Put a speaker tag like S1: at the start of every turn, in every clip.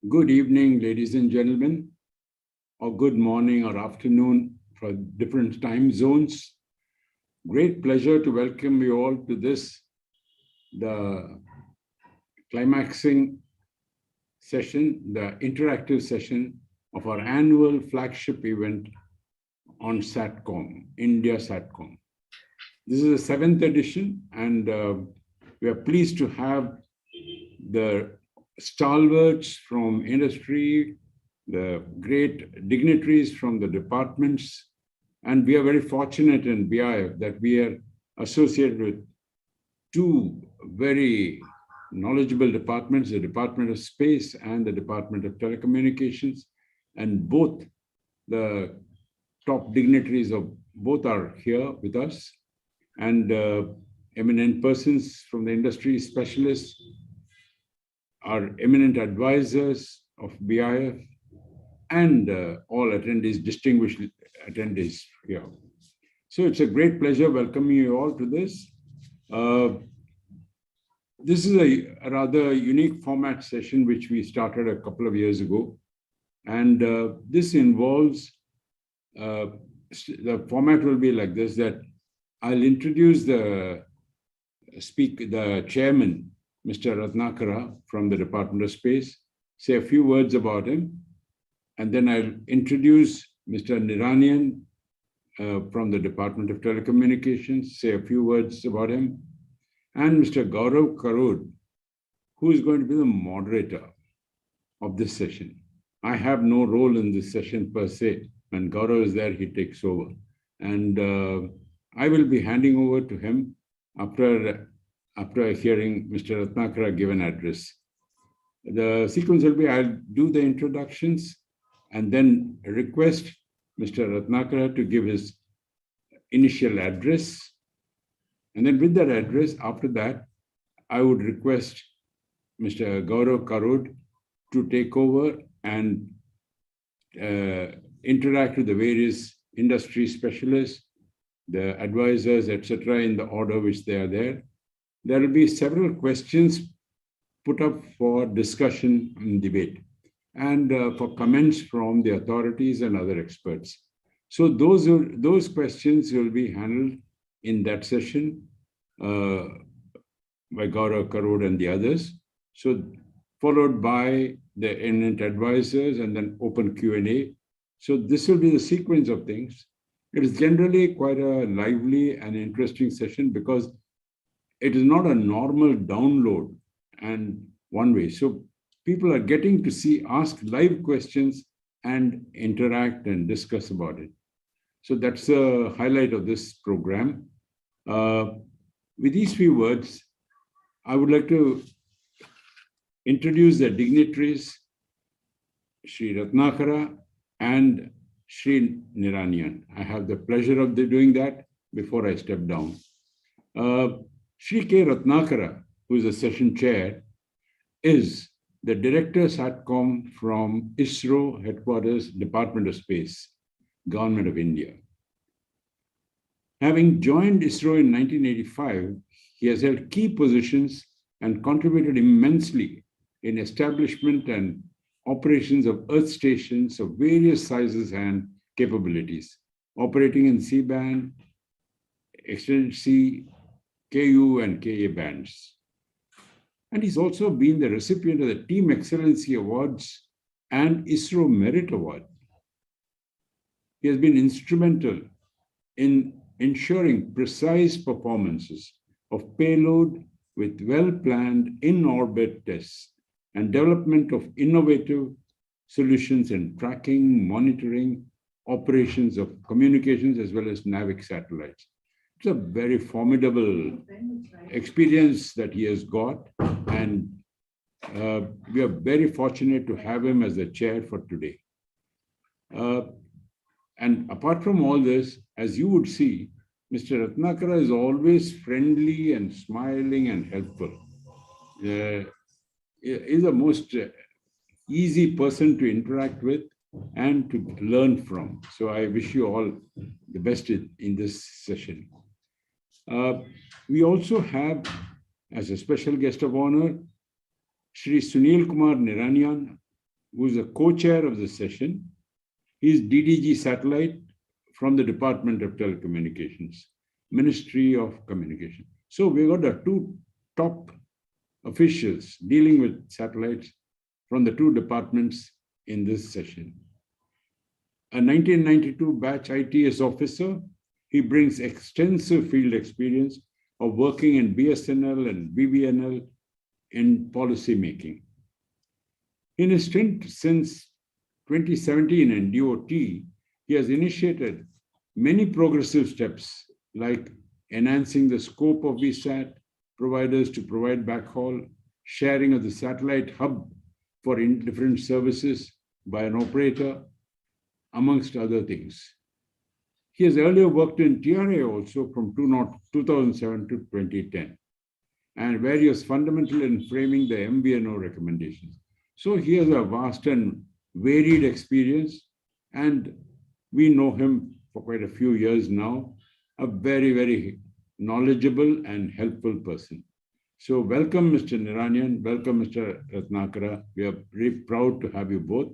S1: Good evening, ladies and gentlemen, or good morning or afternoon for different time zones. Great pleasure to welcome you all to this, the climaxing session, the interactive session of our annual flagship event on Satcom, India Satcom. This is the 7th edition, and we are pleased to have the stalwarts from industry, the great dignitaries from the departments, and we are very fortunate in BIF that we are associated with two very knowledgeable departments, the Department of Space and the Department of Telecommunications, and both the top dignitaries of both are here with us, and eminent persons from the industry, specialists, our eminent advisors of BIF, and all attendees, distinguished attendees here. So it's a great pleasure welcoming you all to this. This is a rather unique format session which we started a couple of years ago. And this involves, the format will be like this, that I'll introduce the chairman, Mr. Ratnakara from the Department of Space, say a few words about him, and then I'll introduce Mr. Niranyan from the Department of Telecommunications, say a few words about him, and Mr. Gaurav Karod, who is going to be the moderator of this session. I have no role in this session per se. When Gaurav is there, he takes over. And I will be handing over to him after hearing Mr. Ratnakara give an address. The sequence will be, I'll do the introductions and then request Mr. Ratnakara to give his initial address. And then with that address, after that, I would request Mr. Gaurav Karod to take over and interact with the various industry specialists, the advisors, etc., in the order which they are there. There will be several questions put up for discussion and debate, and for comments from the authorities and other experts. So those questions will be handled in that session by Gaurav Karod and the others. So followed by the eminent advisors and then open Q&A. So this will be the sequence of things. It is generally quite a lively and interesting session because it is not a normal download and one way. So people are getting to ask live questions and interact and discuss about it. So that's the highlight of this program. With these few words, I would like to introduce the dignitaries, Shri Ratnakara and Shri Niranyan. I have the pleasure of doing that before I step down. Shri K. Ratnakara, who is the session chair, is the Director Satcom from ISRO Headquarters, Department of Space, Government of India. Having joined ISRO in 1985, he has held key positions and contributed immensely in establishment and operations of Earth stations of various sizes and capabilities, operating in C-band, extended C, KU and KA bands. And he's also been the recipient of the Team Excellency Awards and ISRO Merit Award. He has been instrumental in ensuring precise performances of payload with well-planned in-orbit tests and development of innovative solutions in tracking, monitoring, operations of communications as well as NAVIC satellites. It's a very formidable experience that he has got, and we are very fortunate to have him as the chair for today. And apart from all this, as you would see, Mr. Ratnakara is always friendly and smiling and helpful. He is the most easy person to interact with and to learn from. So I wish you all the best in this session. We also have, as a special guest of honor, Shri Sunil Kumar Niranyan, who is the co-chair of the session. He is DDG Satellite from the Department of Telecommunications, Ministry of Communication. So we got the two top officials dealing with satellites from the two departments in this session. A 1992 batch ITS officer, he brings extensive field experience of working in BSNL and BBNL in policy making. In his stint since 2017 in DOT, he has initiated many progressive steps like enhancing the scope of VSAT providers to provide backhaul, sharing of the satellite hub for different services by an operator, amongst other things. He has earlier worked in TRA also from 2007 to 2010, and where he was fundamental in framing the MVNO recommendations. So he has a vast and varied experience, and we know him for quite a few years now, a very, very knowledgeable and helpful person. So welcome, Mr. Niranyan, welcome, Mr. Ratnakara. We are very proud to have you both.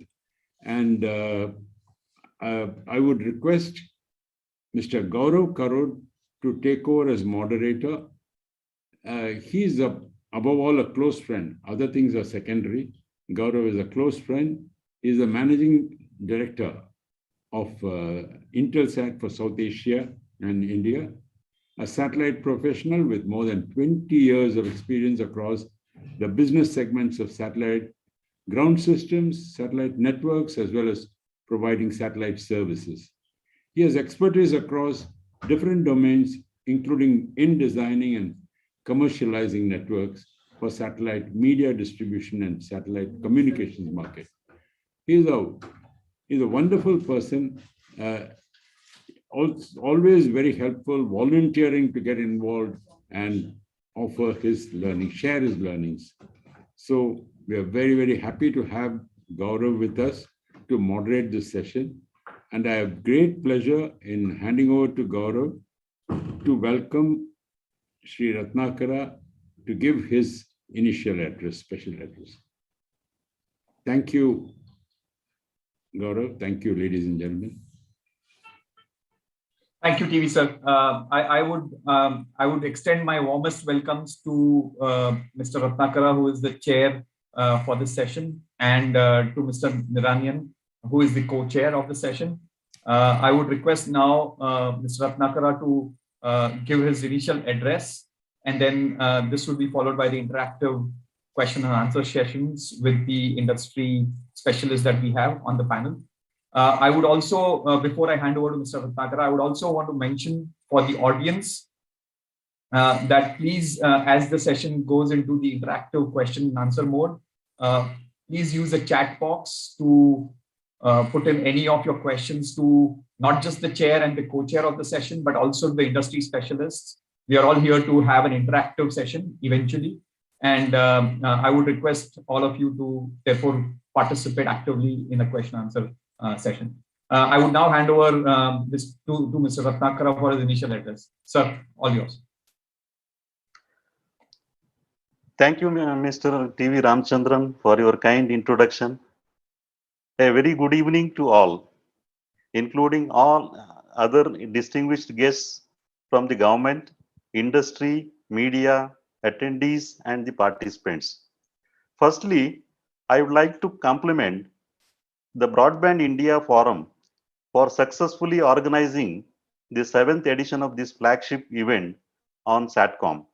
S1: And I would request Mr. Gaurav Karod to take over as moderator. He's above all a close friend. Other things are secondary. Gaurav is a close friend. He's the managing director of Intelsat for South Asia and India, a satellite professional with more than 20 years of experience across the business segments of satellite ground systems, satellite networks, as well as providing satellite services. He has expertise across different domains, including in designing and commercializing networks for satellite media distribution and satellite communications market. He's a wonderful person, always very helpful, volunteering to get involved and offer his learning, share his learnings. So we are very, very happy to have Gaurav with us to moderate this session. And I have great pleasure in handing over to Gaurav to welcome Sri Ratnakara to give his initial address, special address. Thank you, Gaurav. Thank you, ladies and gentlemen.
S2: Thank you, TV sir. I would extend my warmest welcomes to Mr. Ratnakara, who is the chair for this session, and to Mr. Niranyan, who is the co-chair of the session. I would request now Mr. Ratnakara to give his initial address, and then this will be followed by the interactive question and answer sessions with the industry specialists that we have on the panel. I would also, before I hand over to Mr. Ratnakara, I would also want to mention for the audience that please, as the session goes into the interactive question and answer mode, please use the chat box to put in any of your questions to not just the chair and the co-chair of the session, but also the industry specialists. We are all here to have an interactive session eventually. And I would request all of you to therefore participate actively in the question answer session. I would now hand over this to Mr. Ratnakara for his initial address. Sir, all yours.
S3: Thank you, Mr. TV Ramchandran, for your kind introduction. A very good evening to all, including all other distinguished guests from the government, industry, media, attendees, and the participants. Firstly, I would like to compliment the Broadband India Forum for successfully organizing the 7th edition of this flagship event on Satcom.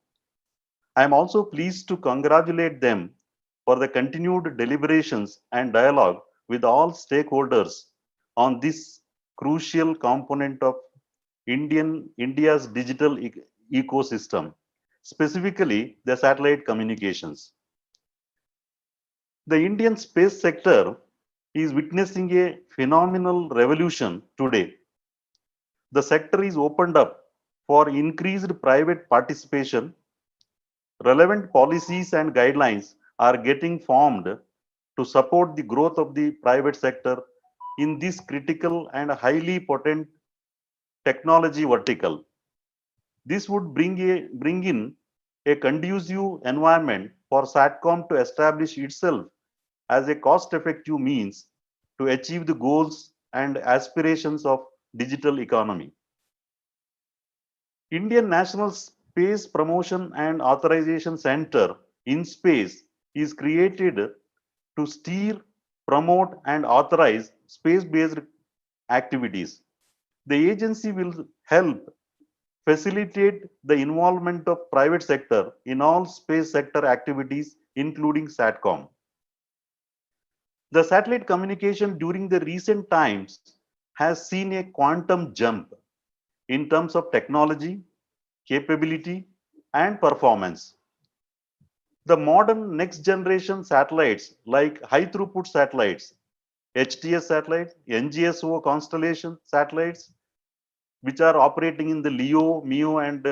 S3: I am also pleased to congratulate them for the continued deliberations and dialogue with all stakeholders on this crucial component of India's digital ecosystem, specifically the satellite communications. The Indian space sector is witnessing a phenomenal revolution today. The sector is opened up for increased private participation. Relevant policies and guidelines are getting formed to support the growth of the private sector in this critical and highly potent technology vertical. This would bring in a conducive environment for Satcom to establish itself as a cost-effective means to achieve the goals and aspirations of digital economy. Indian National Space Promotion and Authorization Center in Space is created to steer, promote, and authorize space-based activities. The agency will help facilitate the involvement of private sector in all space sector activities, including Satcom. The satellite communication during the recent times has seen a quantum jump in terms of technology, capability, and performance. The modern next generation satellites like high throughput satellites, HTS satellites, NGSO constellation satellites, which are operating in the LEO, MEO, and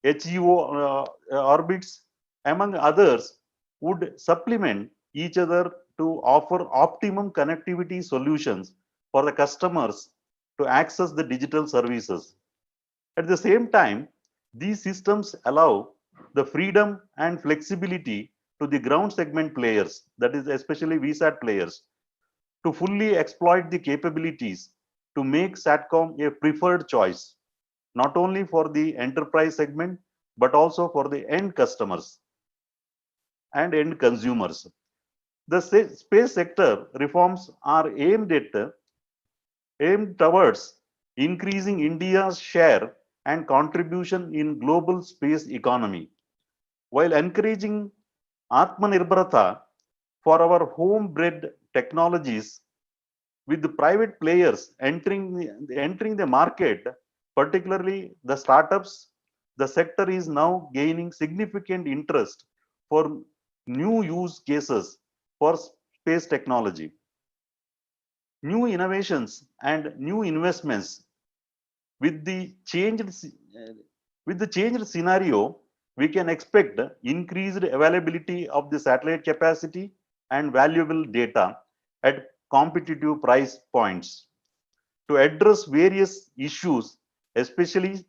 S3: HEO orbits, among others, would supplement each other to offer optimum connectivity solutions for the customers to access the digital services. At the same time, these systems allow the freedom and flexibility to the ground segment players, that is especially VSAT players, to fully exploit the capabilities to make Satcom a preferred choice, not only for the enterprise segment, but also for the end customers and end consumers. The space sector reforms are aimed towards increasing India's share and contribution in global space economy, while encouraging Atmanirbharata for our home-bred technologies. With the private players entering the market, particularly the startups, the sector is now gaining significant interest for new use cases for space technology. New innovations and new investments with the changed scenario, we can expect increased availability of the satellite capacity and valuable data at competitive price points to address various issues, especially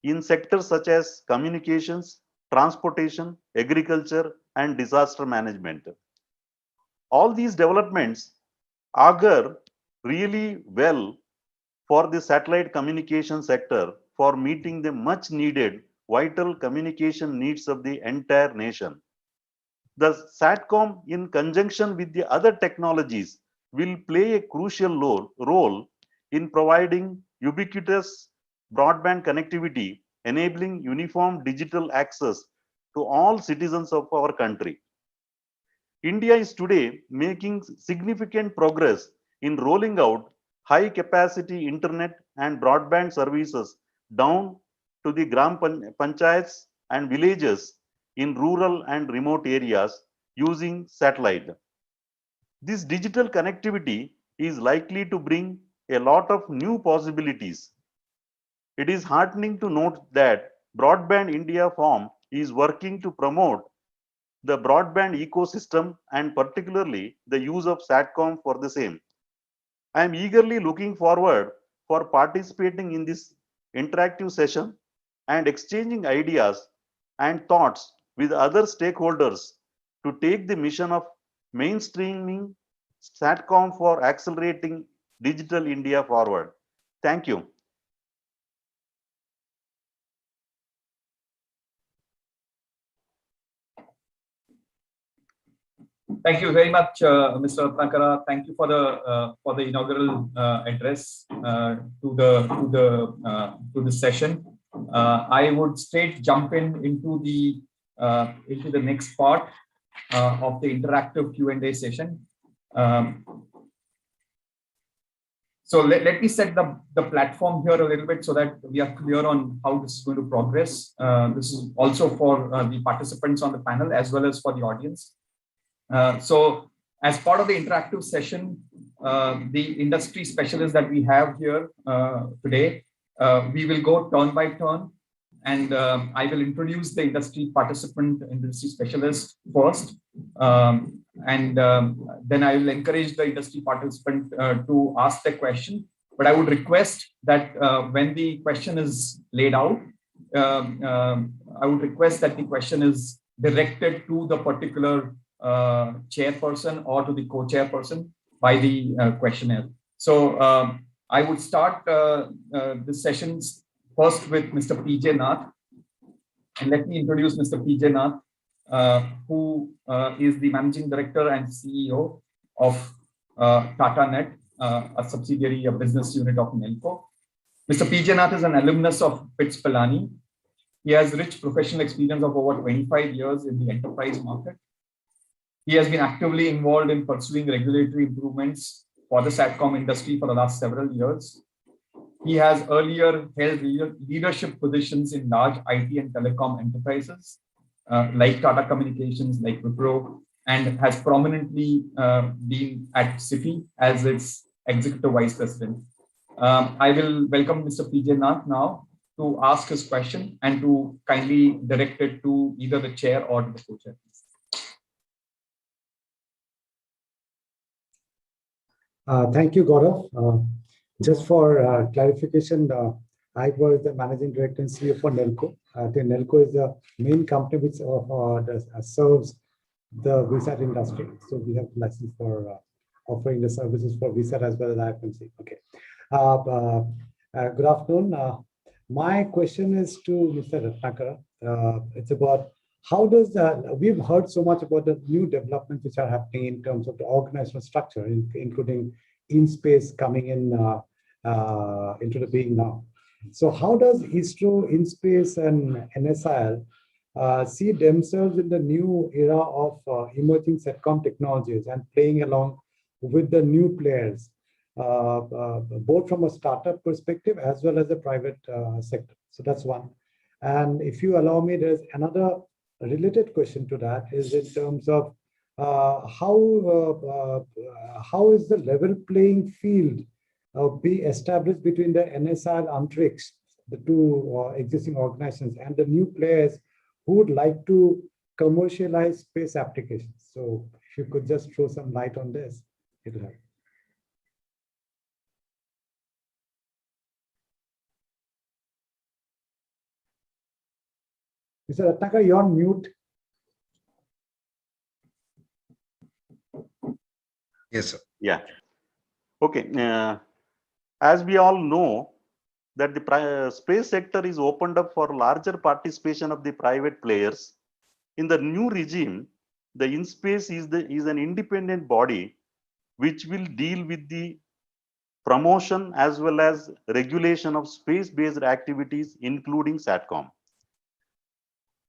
S3: in sectors such as communications, transportation, agriculture, and disaster management. All these developments augur really well for the satellite communication sector for meeting the much needed vital communication needs of the entire nation. The Satcom, in conjunction with the other technologies, will play a crucial role in providing ubiquitous broadband connectivity, enabling uniform digital access to all citizens of our country. India is today making significant progress in rolling out high capacity internet and broadband services down to the gram panchayats and villages in rural and remote areas using satellite. This digital connectivity is likely to bring a lot of new possibilities. It is heartening to note that Broadband India Forum is working to promote the broadband ecosystem and particularly the use of Satcom for the same. I am eagerly looking forward for participating in this interactive session and exchanging ideas and thoughts with other stakeholders to take the mission of mainstreaming Satcom for accelerating digital India forward. Thank you.
S2: Thank you very much, Mr. Ratnakara. Thank you for the inaugural address to the session. I would straight jump into the next part of the interactive Q&A session. So let me set the platform here a little bit so that we are clear on how this is going to progress. This is also for the participants on the panel as well as for the audience. So as part of the interactive session, the industry specialists that we have here today, we will go turn by turn, and I will introduce the industry participant, industry specialist first, and then I will encourage the industry participant to ask the question. But I would request that when the question is laid out, I would request that the question is directed to the particular chairperson or to the co-chairperson by the questionnaire. So I would start the sessions first with Mr. P.J. Nath. And let me introduce Mr. P.J. Nath, who is the Managing Director and CEO of Tata Net, a subsidiary, a business unit of Nelco. Mr. P.J. Nath is an alumnus of BITS Pilani. He has rich professional experience of over 25 years in the enterprise market. He has been actively involved in pursuing regulatory improvements for the Satcom industry for the last several years. He has earlier held leadership positions in large IT and telecom enterprises like Tata Communications, like Wipro, and has prominently been at SIFI as its executive vice president. I will welcome Mr. P.J. Nath now to ask his question and to kindly direct it to either the chair or the co-chair.
S4: Thank you, Gaurav. Just for clarification, I was the Managing Director and CEO for Nelco. Nelco is the main company which serves the VSAT industry. So we have license for offering the services for VSAT as well as IFMC. Okay. Good afternoon. My question is to Mr. Ratnakara. It's about how does we've heard so much about the new developments which are happening in terms of the organizational structure, including InSpace coming in into the being now. So how does ISRO, InSpace, and NSIL see themselves in the new era of emerging Satcom technologies and playing along with the new players, both from a startup perspective as well as the private sector? So that's one. And if you allow me, there's another related question to that is in terms of how is the level playing field be established between the NSIL Antrix, the two existing organizations, and the new players who would like to commercialize space applications? So if you could just throw some light on this, it would help. Mr. Ratnakara, you're on mute.
S5: Yes, sir.
S3: Yeah. Okay. As we all know, that the space sector is opened up for larger participation of the private players. In the new regime, the InSpace is an independent body which will deal with the promotion as well as regulation of space-based activities, including Satcom.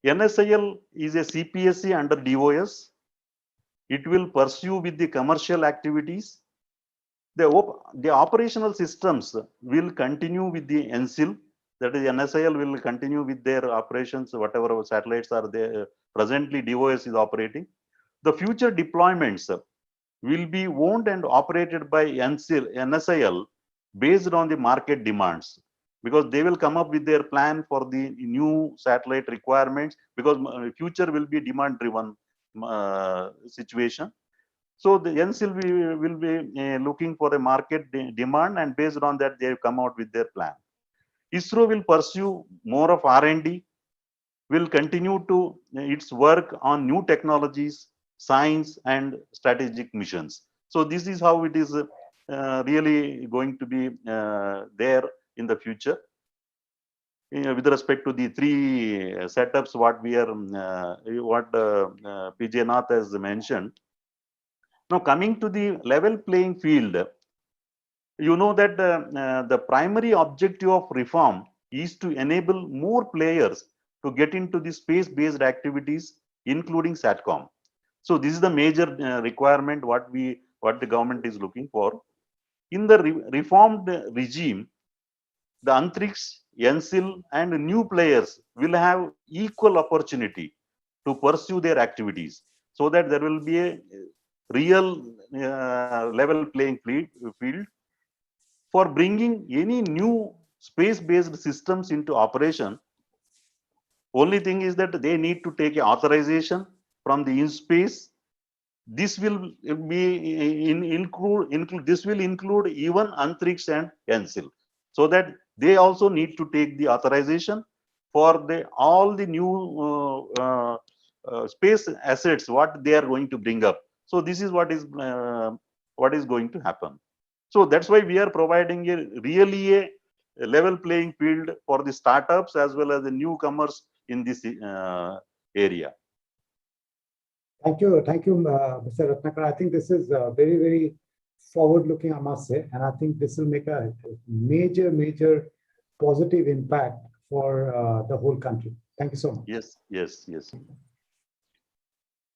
S3: NSIL is a CPSC under DOS. It will pursue with the commercial activities. The operational systems will continue with the NSIL. That is, NSIL will continue with their operations, whatever satellites are there. Presently, DOS is operating. The future deployments will be owned and operated by NSIL based on the market demands, because they will come up with their plan for the new satellite requirements, because future will be demand driven situation. So the NSIL will be looking for a market demand, and based on that they come out with their plan. ISRO will pursue more of R&D, will continue to its work on new technologies, science, and strategic missions. So this is how it is really going to be there in the future. With respect to the three setups, what we are, PJ Nath has mentioned. Now coming to the level playing field, you know that the primary objective of reform is to enable more players to get into the space-based activities, including Satcom. So this is the major requirement what the government is looking for. In the reformed regime, the Antrix, NSIL, and new players will have equal opportunity to pursue their activities, so that there will be a real level playing field for bringing any new space-based systems into operation. Only thing is that they need to take authorization from the InSpace. This will be this will include even Antrix and NSIL, so that they also need to take the authorization for all the new space assets, what they are going to bring up. So this is what is going to happen. So that's why we are providing a level playing field for the startups as well as the newcomers in this area.
S4: Thank you, Mr. Ratnakar. I think this is very, very forward-looking, I must say, and I think this will make a major positive impact for the whole country. Thank you so much.
S3: Yes.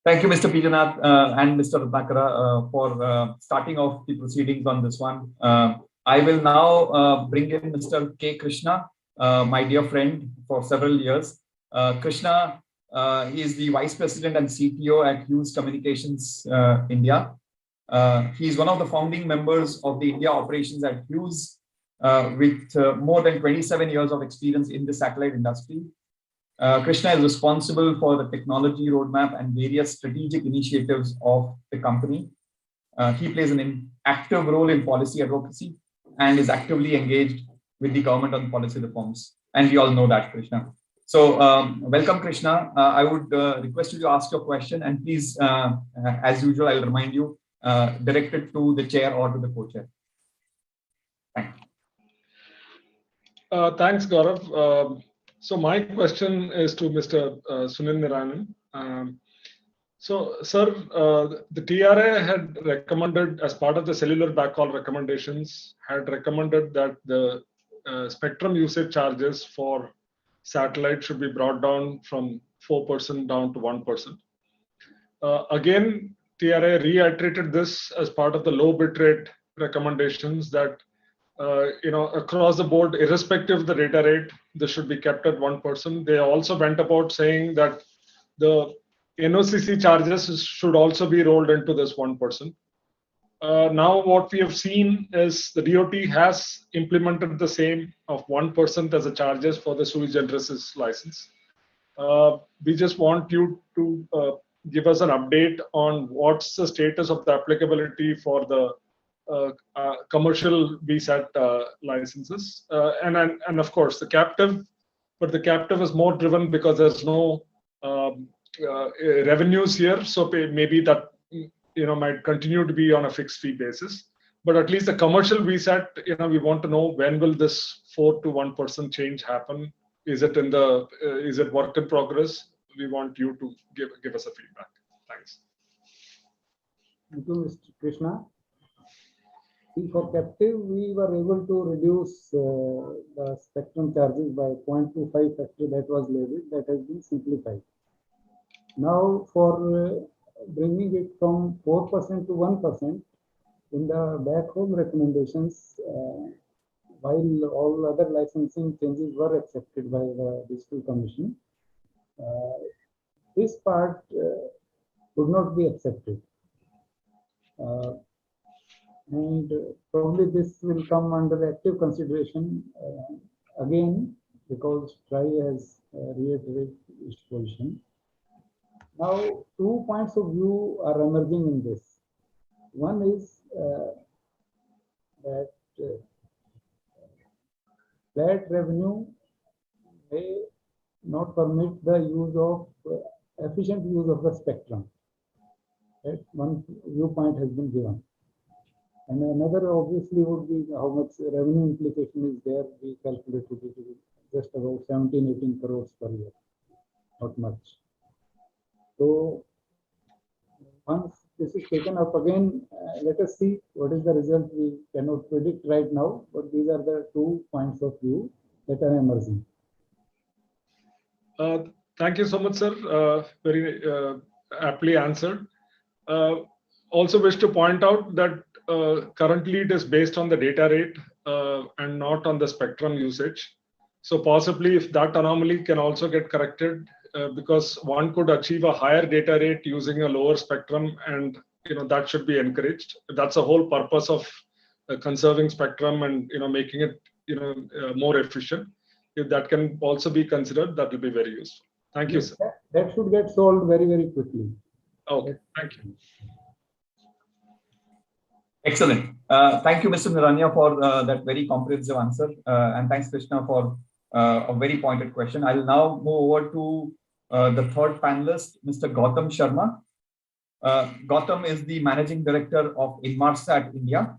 S2: Thank you, Mr. Pijanath and Mr. Ratnakara for starting off the proceedings on this one. I will now bring in Mr. K. Krishna, my dear friend for several years. Krishna, he is the Vice President and CTO at Hughes Communications India. He is one of the founding members of the India operations at Hughes with more than 27 years of experience in the satellite industry. Krishna is responsible for the technology roadmap and various strategic initiatives of the company. He plays an active role in policy advocacy and is actively engaged with the government on policy reforms. And we all know that, Krishna. So welcome, Krishna. I would request you to ask your question, and please, as usual, I'll remind you, direct it to the chair or to the co-chair. Thank you.
S5: Thanks, Gaurav. So my question is to Mr. Sunil Niranyan. So, sir, the TRA had recommended, as part of the cellular backhaul recommendations, had recommended that the spectrum usage charges for satellite should be brought down from 4% down to 1%. Again, TRA reiterated this as part of the low bit rate recommendations that across the board, irrespective of the data rate, this should be kept at 1%. They also went about saying that the NOCC charges should also be rolled into this 1%. Now what we have seen is the DOT has implemented the same of 1% as a charges for the sui generis license. We just want you to give us an update on what's the status of the applicability for the commercial VSAT licenses, and of course the captive, but the captive is more driven because there's no revenues here, so maybe that might continue to be on a fixed fee basis. But at least the commercial VSAT, we want to know when will this 4 to 1% change happen? Is it is it work in progress? We want you to give us a feedback. Thanks.
S6: Thank you, Mr. Krishna. For captive, we were able to reduce the spectrum charges by 0.25 factor that was levied, that has been simplified. Now, for bringing it from 4% to 1%, in the backhaul recommendations, while all other licensing changes were accepted by the Digital Commission, this part would not be accepted. And probably this will come under active consideration again, because TRAI has reiterated its position. Now, 2 points of view are emerging in this. One is that flat revenue may not permit the use of efficient use of the spectrum. Right? One viewpoint has been given. And another obviously would be how much revenue implication is there. We calculated it to be just about 17-18 crores per year, not much. So once this is taken up again, let us see what is the result. We cannot predict right now, but these are the 2 points of view that are emerging.
S5: Thank you so much, sir. Very aptly answered. Also wish to point out that currently it is based on the data rate and not on the spectrum usage. So possibly if that anomaly can also get corrected, because one could achieve a higher data rate using a lower spectrum, and that should be encouraged. That's the whole purpose of conserving spectrum and making it more efficient. If that can also be considered, that will be very useful. Thank you, sir.
S6: That should get solved very, very quickly.
S5: Okay, thank you.
S2: Excellent. Thank you, Mr. Niranyan, for that very comprehensive answer. And thanks, Krishna, for a very pointed question. I'll now move over to the third panelist, Mr. Gautam Sharma. Gautam is the Managing Director of Inmarsat India.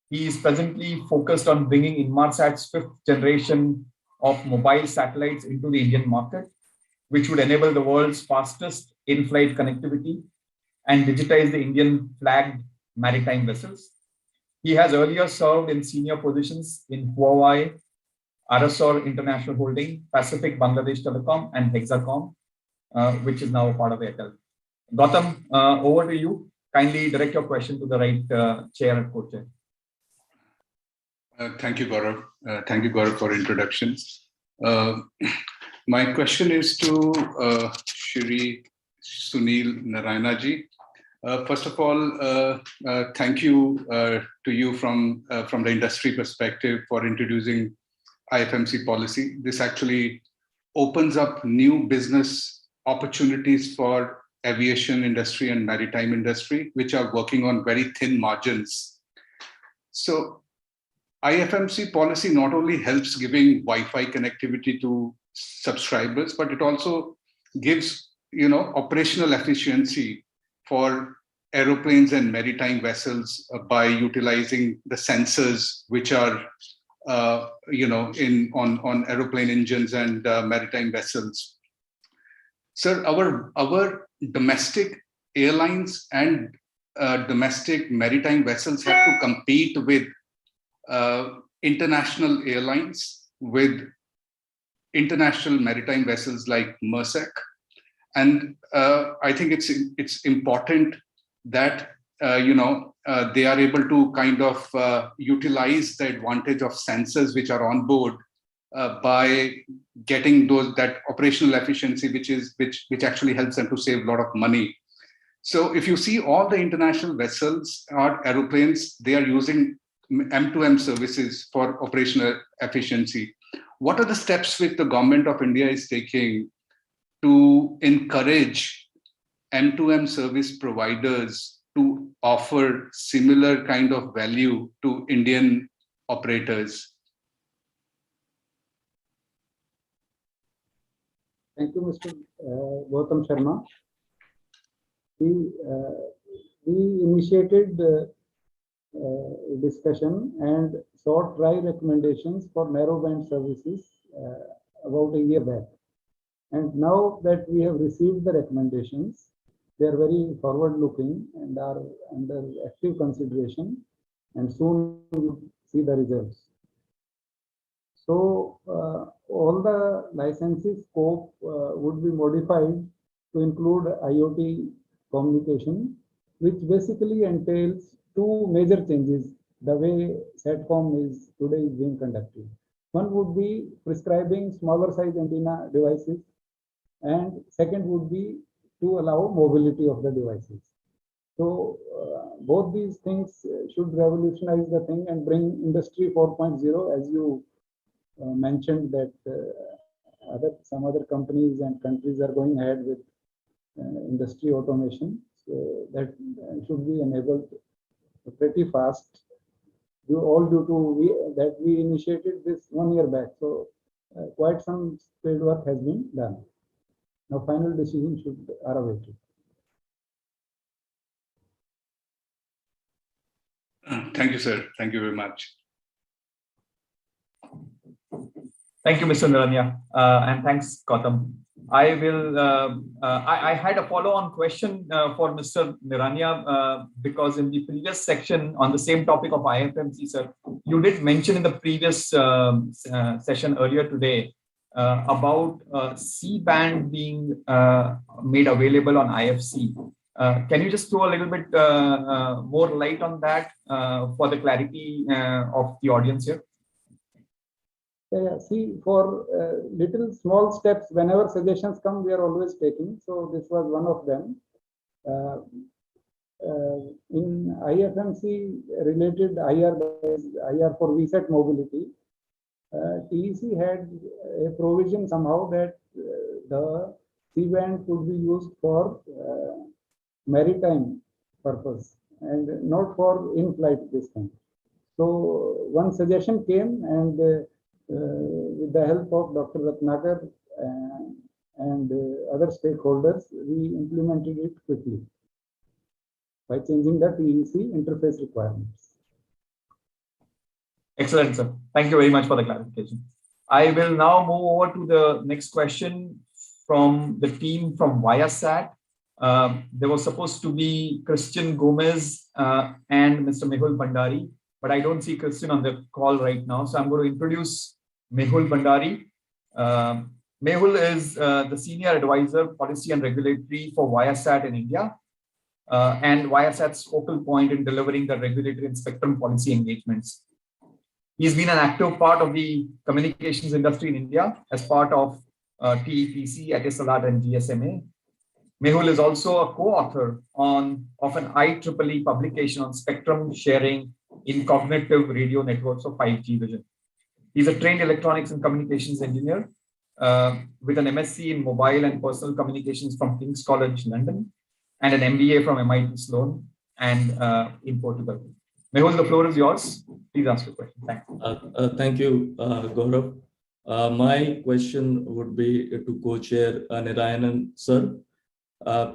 S2: He is presently focused on bringing Inmarsat's 5th generation of mobile satellites into the Indian market, which would enable the world's fastest in-flight connectivity and digitize the Indian flagged maritime vessels. He has earlier served in senior positions in Huawei, Arasor International Holding, Pacific Bangladesh Telecom, and Hexacom, which is now a part of Airtel. Gautam, over to you. Kindly direct your question to the right chair and co-chair.
S7: Thank you, Gaurav. Thank you, Gaurav, for introduction. My question is to Shri Sunil Narayanaji. First of all, thank you to you from the industry perspective for introducing IFMC policy. This actually opens up new business opportunities for aviation industry and maritime industry, which are working on very thin margins. So IFMC policy not only helps giving Wi-Fi connectivity to subscribers, but it also gives, operational efficiency for aeroplanes and maritime vessels by utilizing the sensors which are, on aeroplane engines and maritime vessels. Sir, our domestic airlines and domestic maritime vessels have to compete with international airlines, with international maritime vessels like Inmarsat. And I think it's important that they are able to kind of utilize the advantage of sensors which are on board by getting that operational efficiency, which actually helps them to save a lot of money. So if you see all the international vessels or aeroplanes, they are using M2M services for operational efficiency. What are the steps which the government of India is taking to encourage M2M service providers to offer similar kind of value to Indian operators?
S6: Thank you, Mr. Gautam Sharma. We initiated a discussion and sought dry recommendations for narrowband services about a year back. And now that we have received the recommendations, they are very forward-looking and are under active consideration, and soon we will see the results. So all the licensing scope would be modified to include IoT communication, which basically entails two major changes the way Satcom is today being conducted. One would be prescribing smaller size antenna devices, and second would be to allow mobility of the devices. So both these things should revolutionize the thing and bring industry 4.0, as you mentioned that some other companies and countries are going ahead with industry automation. So that should be enabled pretty fast. Due to that we initiated this 1 year back. So quite some field work has been done. Now final decision are awaited.
S7: Thank you, sir. Thank you very much.
S2: Thank you, Mr. Niranyan, and thanks, Gautam. I will. I had a follow-on question for Mr. Niranyan because in the previous section on the same topic of IFMC, sir, you did mention in the previous session earlier today about C-band being made available on IFC. Can you just throw a little bit more light on that for the clarity of the audience here?
S6: See, for little small steps, whenever suggestions come, we are always taking. So this was one of them. In IFMC related IR for VSAT mobility, TEC had a provision somehow that the C-band could be used for maritime purpose and not for in-flight this time. So one suggestion came, and with the help of Dr. Ratnakar and other stakeholders, we implemented it quickly by changing the TEC interface requirements.
S2: Excellent, sir. Thank you very much for the clarification. I will now move over to the next question from the team from Viasat. There was supposed to be Christian Gomez and Mr. Mehul Bhandari, but I don't see Christian on the call right now. So I'm going to introduce Mehul Bhandari. Mehul is the Senior Advisor, Policy and Regulatory for Viasat in India, and Viasat's focal point in delivering the regulatory and spectrum policy engagements. He's been an active part of the communications industry in India as part of TEPC, Etisalat, and GSMA. Mehul is also a co-author of an IEEE publication on spectrum sharing in cognitive radio networks of 5G vision. He's a trained electronics and communications engineer with an MSc in mobile and personal communications from King's College London and an MBA from MIT Sloan and in Portugal. Mehul, the floor is yours. Please ask your question. Thanks.
S8: Thank you, Gaurav. My question would be to co-chair Niranyan, sir.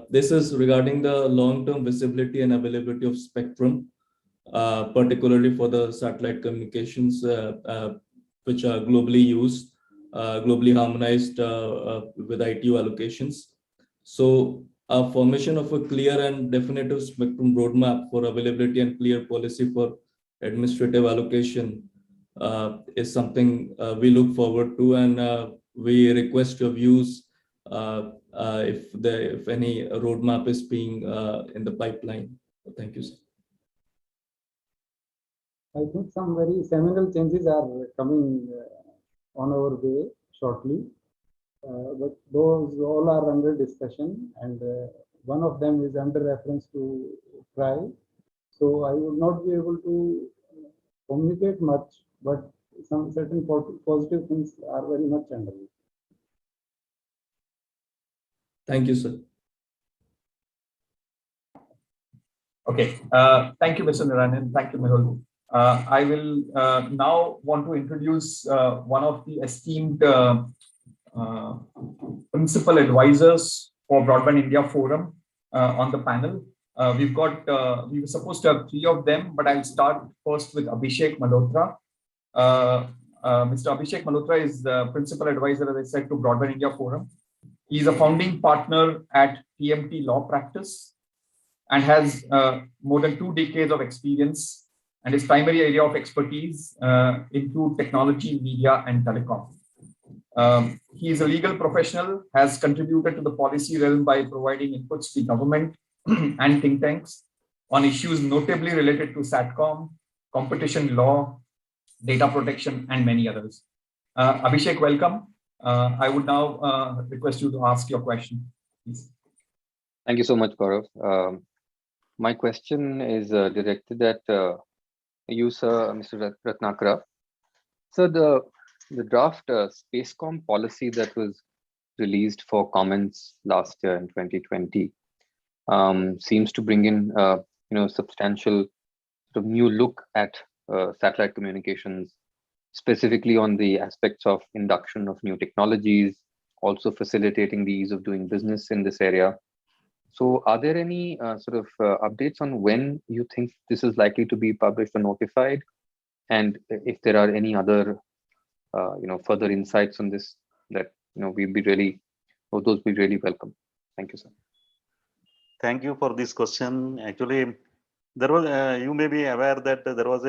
S8: This is regarding the long-term visibility and availability of spectrum, particularly for the satellite communications, which are globally used, globally harmonized with ITU allocations. So, a formation of a clear and definitive spectrum roadmap for availability and clear policy for administrative allocation is something we look forward to, and we request your views if any roadmap is being in the pipeline. Thank you, sir.
S6: I think some very seminal changes are coming on our way shortly. But those all are under discussion, and one of them is under reference to TRI. So I would not be able to communicate much, but some certain positive things are very much underway.
S8: Thank you, sir.
S2: Okay. Thank you, Mr. Niranyan. Thank you, Mehul. I will now want to introduce one of the esteemed principal advisors for Broadband India Forum on the panel. We were supposed to have 3 of them, but I'll start first with Abhishek Malhotra. Mr. Abhishek Malhotra is the principal advisor, as I said, to Broadband India Forum. He's a founding partner at TMT Law Practice and has more than 2 decades of experience, and his primary area of expertise include technology, media, and telecom. He is a legal professional, has contributed to the policy realm by providing inputs to government and think tanks on issues notably related to Satcom, competition law, data protection, and many others. Abhishek, welcome. I would now request you to ask your question, please.
S9: Thank you so much, Gaurav. My question is directed at you, sir, Mr. Ratnakara. So the draft Spacecom policy that was released for comments last year in 2020 seems to bring in substantial sort of new look at satellite communications, specifically on the aspects of induction of new technologies, also facilitating the ease of doing business in this area. So are there any updates on when you think this is likely to be published or notified? And if there are any other further insights on this that we'd be really, or those be really welcome. Thank you, sir.
S3: Thank you for this question. Actually, there was you may be aware that there was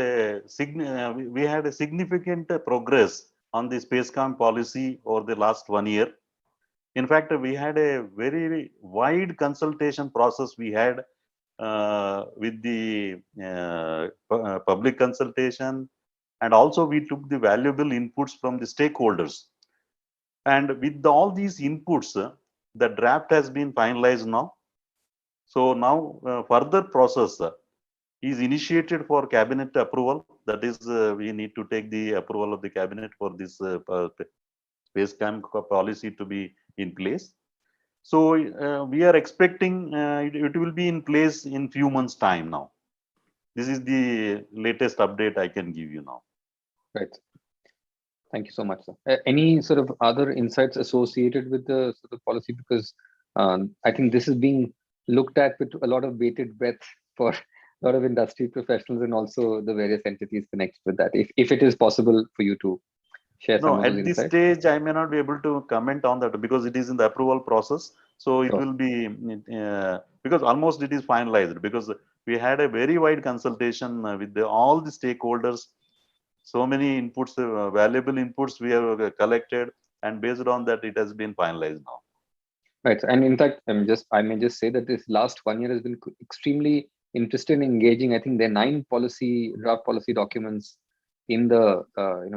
S3: we had a significant progress on the Spacecom policy over the last 1 year. In fact, we had a very wide consultation process we had with the public consultation, and also we took the valuable inputs from the stakeholders. And with all these inputs, the draft has been finalized now. So now further process is initiated for cabinet approval. That is, we need to take the approval of the cabinet for this Spacecom policy to be in place. So we are expecting it will be in place in few months' time now. This is the latest update I can give you now.
S9: Right. Thank you so much, sir. Any sort of other insights associated with the sort of policy? Because I think this is being looked at with a lot of bated breath for a lot of industry professionals and also the various entities connected with that. If it is possible for you to share some of those
S3: at this
S9: insights.
S3: stage, I may not be able to comment on that because it is in the approval process. So it will be, because almost it is finalized, because we had a very wide consultation with all the stakeholders. So many inputs, valuable inputs we have collected, and based on that, it has been finalized now.
S9: Right. And in fact, I may just say that this last 1 year has been extremely interesting and engaging. I think there are 9 draft policy documents in the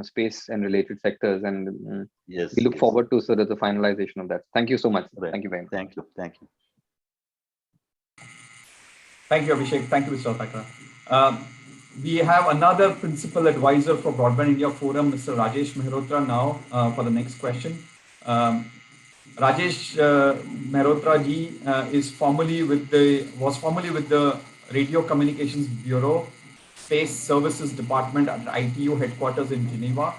S9: space and related sectors, and we look forward to sort of the finalization of that. Thank you so much.
S3: Right.
S9: Thank you very much.
S3: Thank you. Thank you.
S2: Thank you, Abhishek. Thank you, Mr. Ratnakara. We have another principal advisor for Broadband India Forum, Mr. Rajesh Mehrotra, now for the next question. Rajesh Mehrotra ji was formerly with the Radio Communications Bureau, Space Services Department at ITU headquarters in Geneva.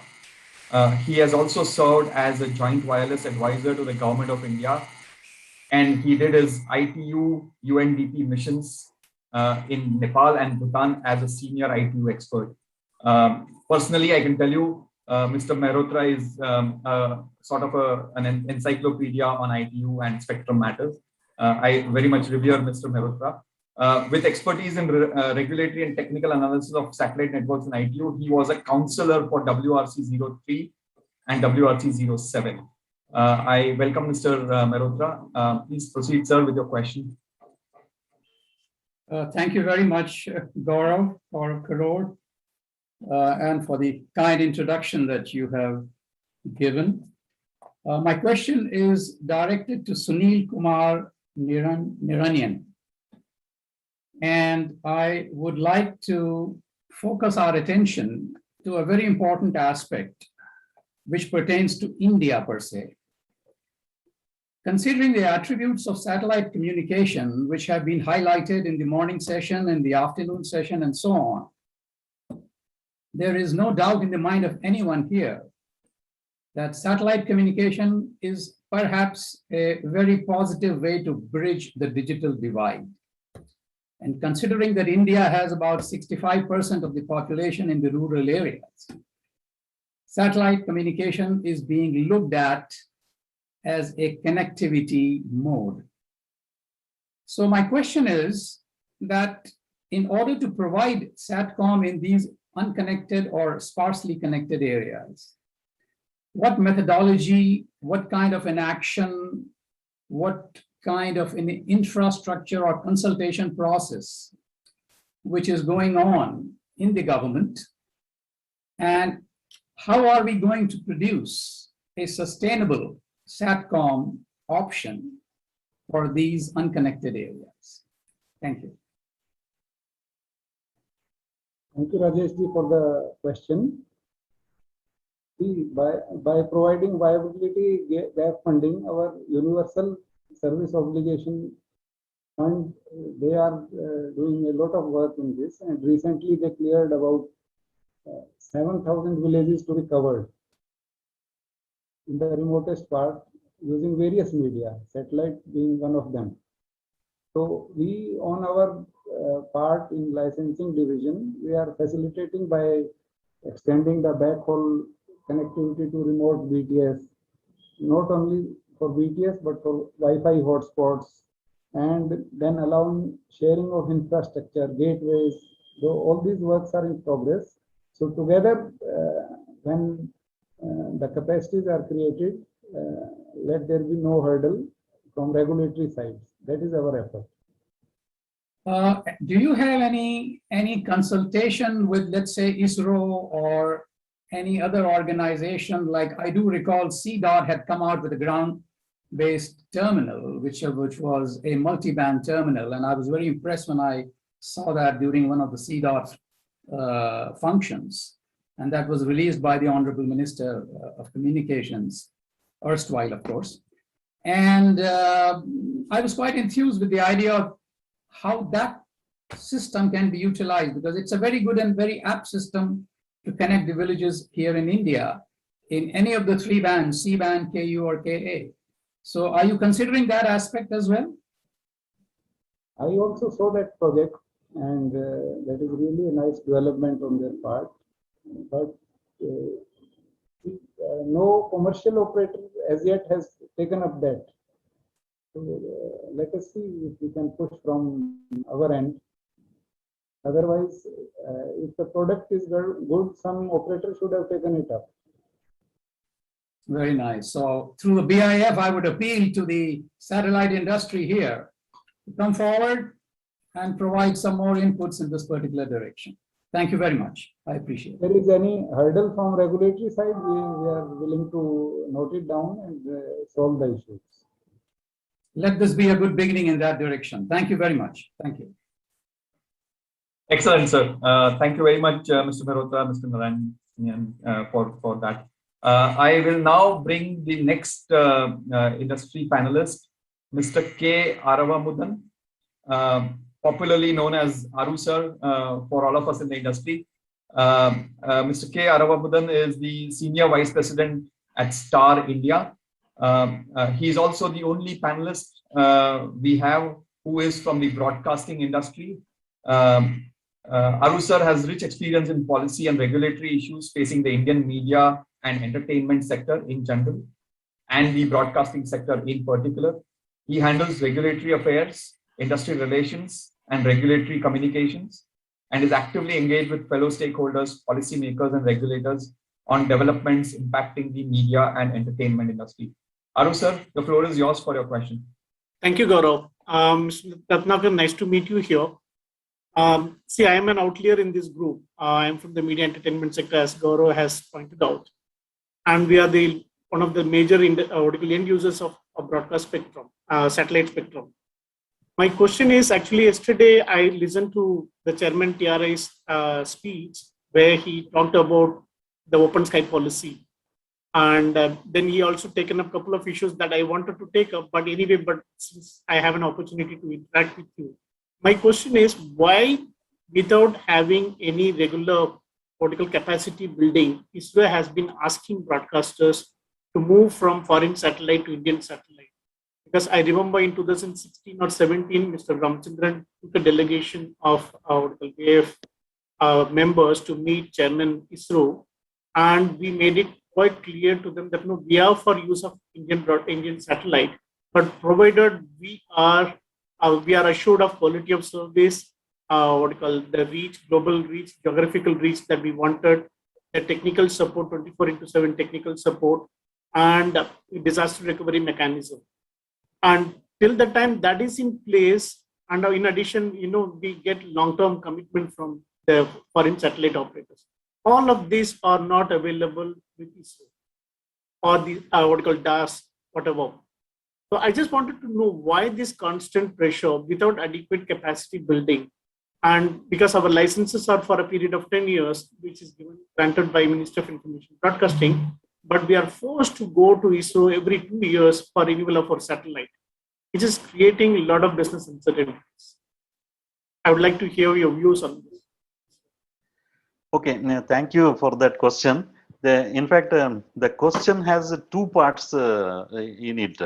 S2: He has also served as a joint wireless advisor to the Government of India, and he did his ITU UNDP missions in Nepal and Bhutan as a senior ITU expert. Personally, I can tell you, Mr. Mehrotra is sort of an encyclopedia on ITU and spectrum matters. I very much revere Mr. Mehrotra. With expertise in regulatory and technical analysis of satellite networks in ITU, he was a counselor for WRC-03 and WRC-07. I welcome Mr. Mehrotra. Please proceed, sir, with your question.
S10: Thank you very much, Gaurav or Karor, and for the kind introduction that you have given. My question is directed to Sunil Kumar Niranyan. And I would like to focus our attention to a very important aspect which pertains to India per se. Considering the attributes of satellite communication, which have been highlighted in the morning session and the afternoon session and so on, there is no doubt in the mind of anyone here that satellite communication is perhaps a very positive way to bridge the digital divide. And considering that India has about 65% of the population in the rural areas, satellite communication is being looked at as a connectivity mode. So my question is that in order to provide Satcom in these unconnected or sparsely connected areas, what methodology, what kind of an action, what kind of an infrastructure or consultation process which is going on in the government, and how are we going to produce a sustainable Satcom option for these unconnected areas? Thank you.
S6: Thank you, Rajeshji, for the question. See, by providing viability gap funding, our universal service obligation fund, they are doing a lot of work in this, and recently they cleared about 7,000 villages to be covered in the remotest part using various media, satellite being one of them. So we, on our part in licensing division, we are facilitating by extending the backhaul connectivity to remote BTS, not only for BTS, but for Wi-Fi hotspots, and then allowing sharing of infrastructure, gateways. So all these works are in progress. So together, when the capacities are created, let there be no hurdle from regulatory sides. That is our effort.
S10: Do you have any consultation with, let's say, ISRO or any other organization? Like I do recall CDOT had come out with a ground-based terminal, which was a multi-band terminal. And I was very impressed when I saw that during one of the CDOT functions. And that was released by the Honorable Minister of Communications, erstwhile, of course. And I was quite enthused with the idea of how that system can be utilized, because it's a very good and very apt system to connect the villages here in India. in any of the three bands, C band, KU, or KA. So are you considering that aspect as well?
S6: I also saw that project, and that is really a nice development on their part. But no commercial operator as yet has taken up that. So let us see if we can push from our end. Otherwise, if the product is good, some operator should have taken it up.
S10: Very nice. So through the BIF, I would appeal to the satellite industry here to come forward and provide some more inputs in this particular direction. Thank you very much. I appreciate it.
S6: If there is any hurdle from regulatory side, we are willing to note it down and solve the issues.
S10: Let this be a good beginning in that direction. Thank you very much. Thank you.
S2: Excellent, sir. Thank you very much, Mr. Mehrotra, Mr. Niranyan, for that. I will now bring the next industry panelist, Mr. K. Aravamudan, popularly known as Aru sir for all of us in the industry. Mr. K. Aravamudan is the Senior Vice President at Star India. He is also the only panelist we have who is from the broadcasting industry. Aru sir has rich experience in policy and regulatory issues facing the Indian media and entertainment sector in general, and the broadcasting sector in particular. He handles regulatory affairs, industry relations, and regulatory communications, and is actively engaged with fellow stakeholders, policymakers, and regulators on developments impacting the media and entertainment industry. Aru sir, the floor is yours for your question.
S11: Thank you, Gaurav. Mr. Ratnakar, nice to meet you here. See, I am an outlier in this group. I am from the media entertainment sector, as Gaurav has pointed out. And we are one of the major end users of broadcast spectrum, satellite spectrum. My question is, actually, yesterday I listened to the Chairman TRI's speech where he talked about the open sky policy. And then he also taken up a couple of issues that I wanted to take up. But anyway, since I have an opportunity to interact with you, my question is, why, without having any regular political capacity building, ISRO has been asking broadcasters to move from foreign satellite to Indian satellite? Because I remember in 2016 or 17, Mr. Ramchandran took a delegation of BIF members to meet Chairman ISRO, and we made it quite clear to them that no, we are for use of Indian satellite, but provided we are assured of quality of service, the reach, global reach, geographical reach that we wanted, the technical support, 24/7 technical support, and disaster recovery mechanism. And till the time that is in place, and in addition, we get long-term commitment from the foreign satellite operators. All of these are not available with ISRO or the DAS, whatever. So I just wanted to know why this constant pressure without adequate capacity building. And because our licenses are for a period of 10 years, which is granted by Ministry of Information Broadcasting, but we are forced to go to ISRO every 2 years for renewal of our satellite, which is creating a lot of business uncertainties. I would like to hear your views on this.
S3: Okay, thank you for that question. In fact, the question has two parts in it.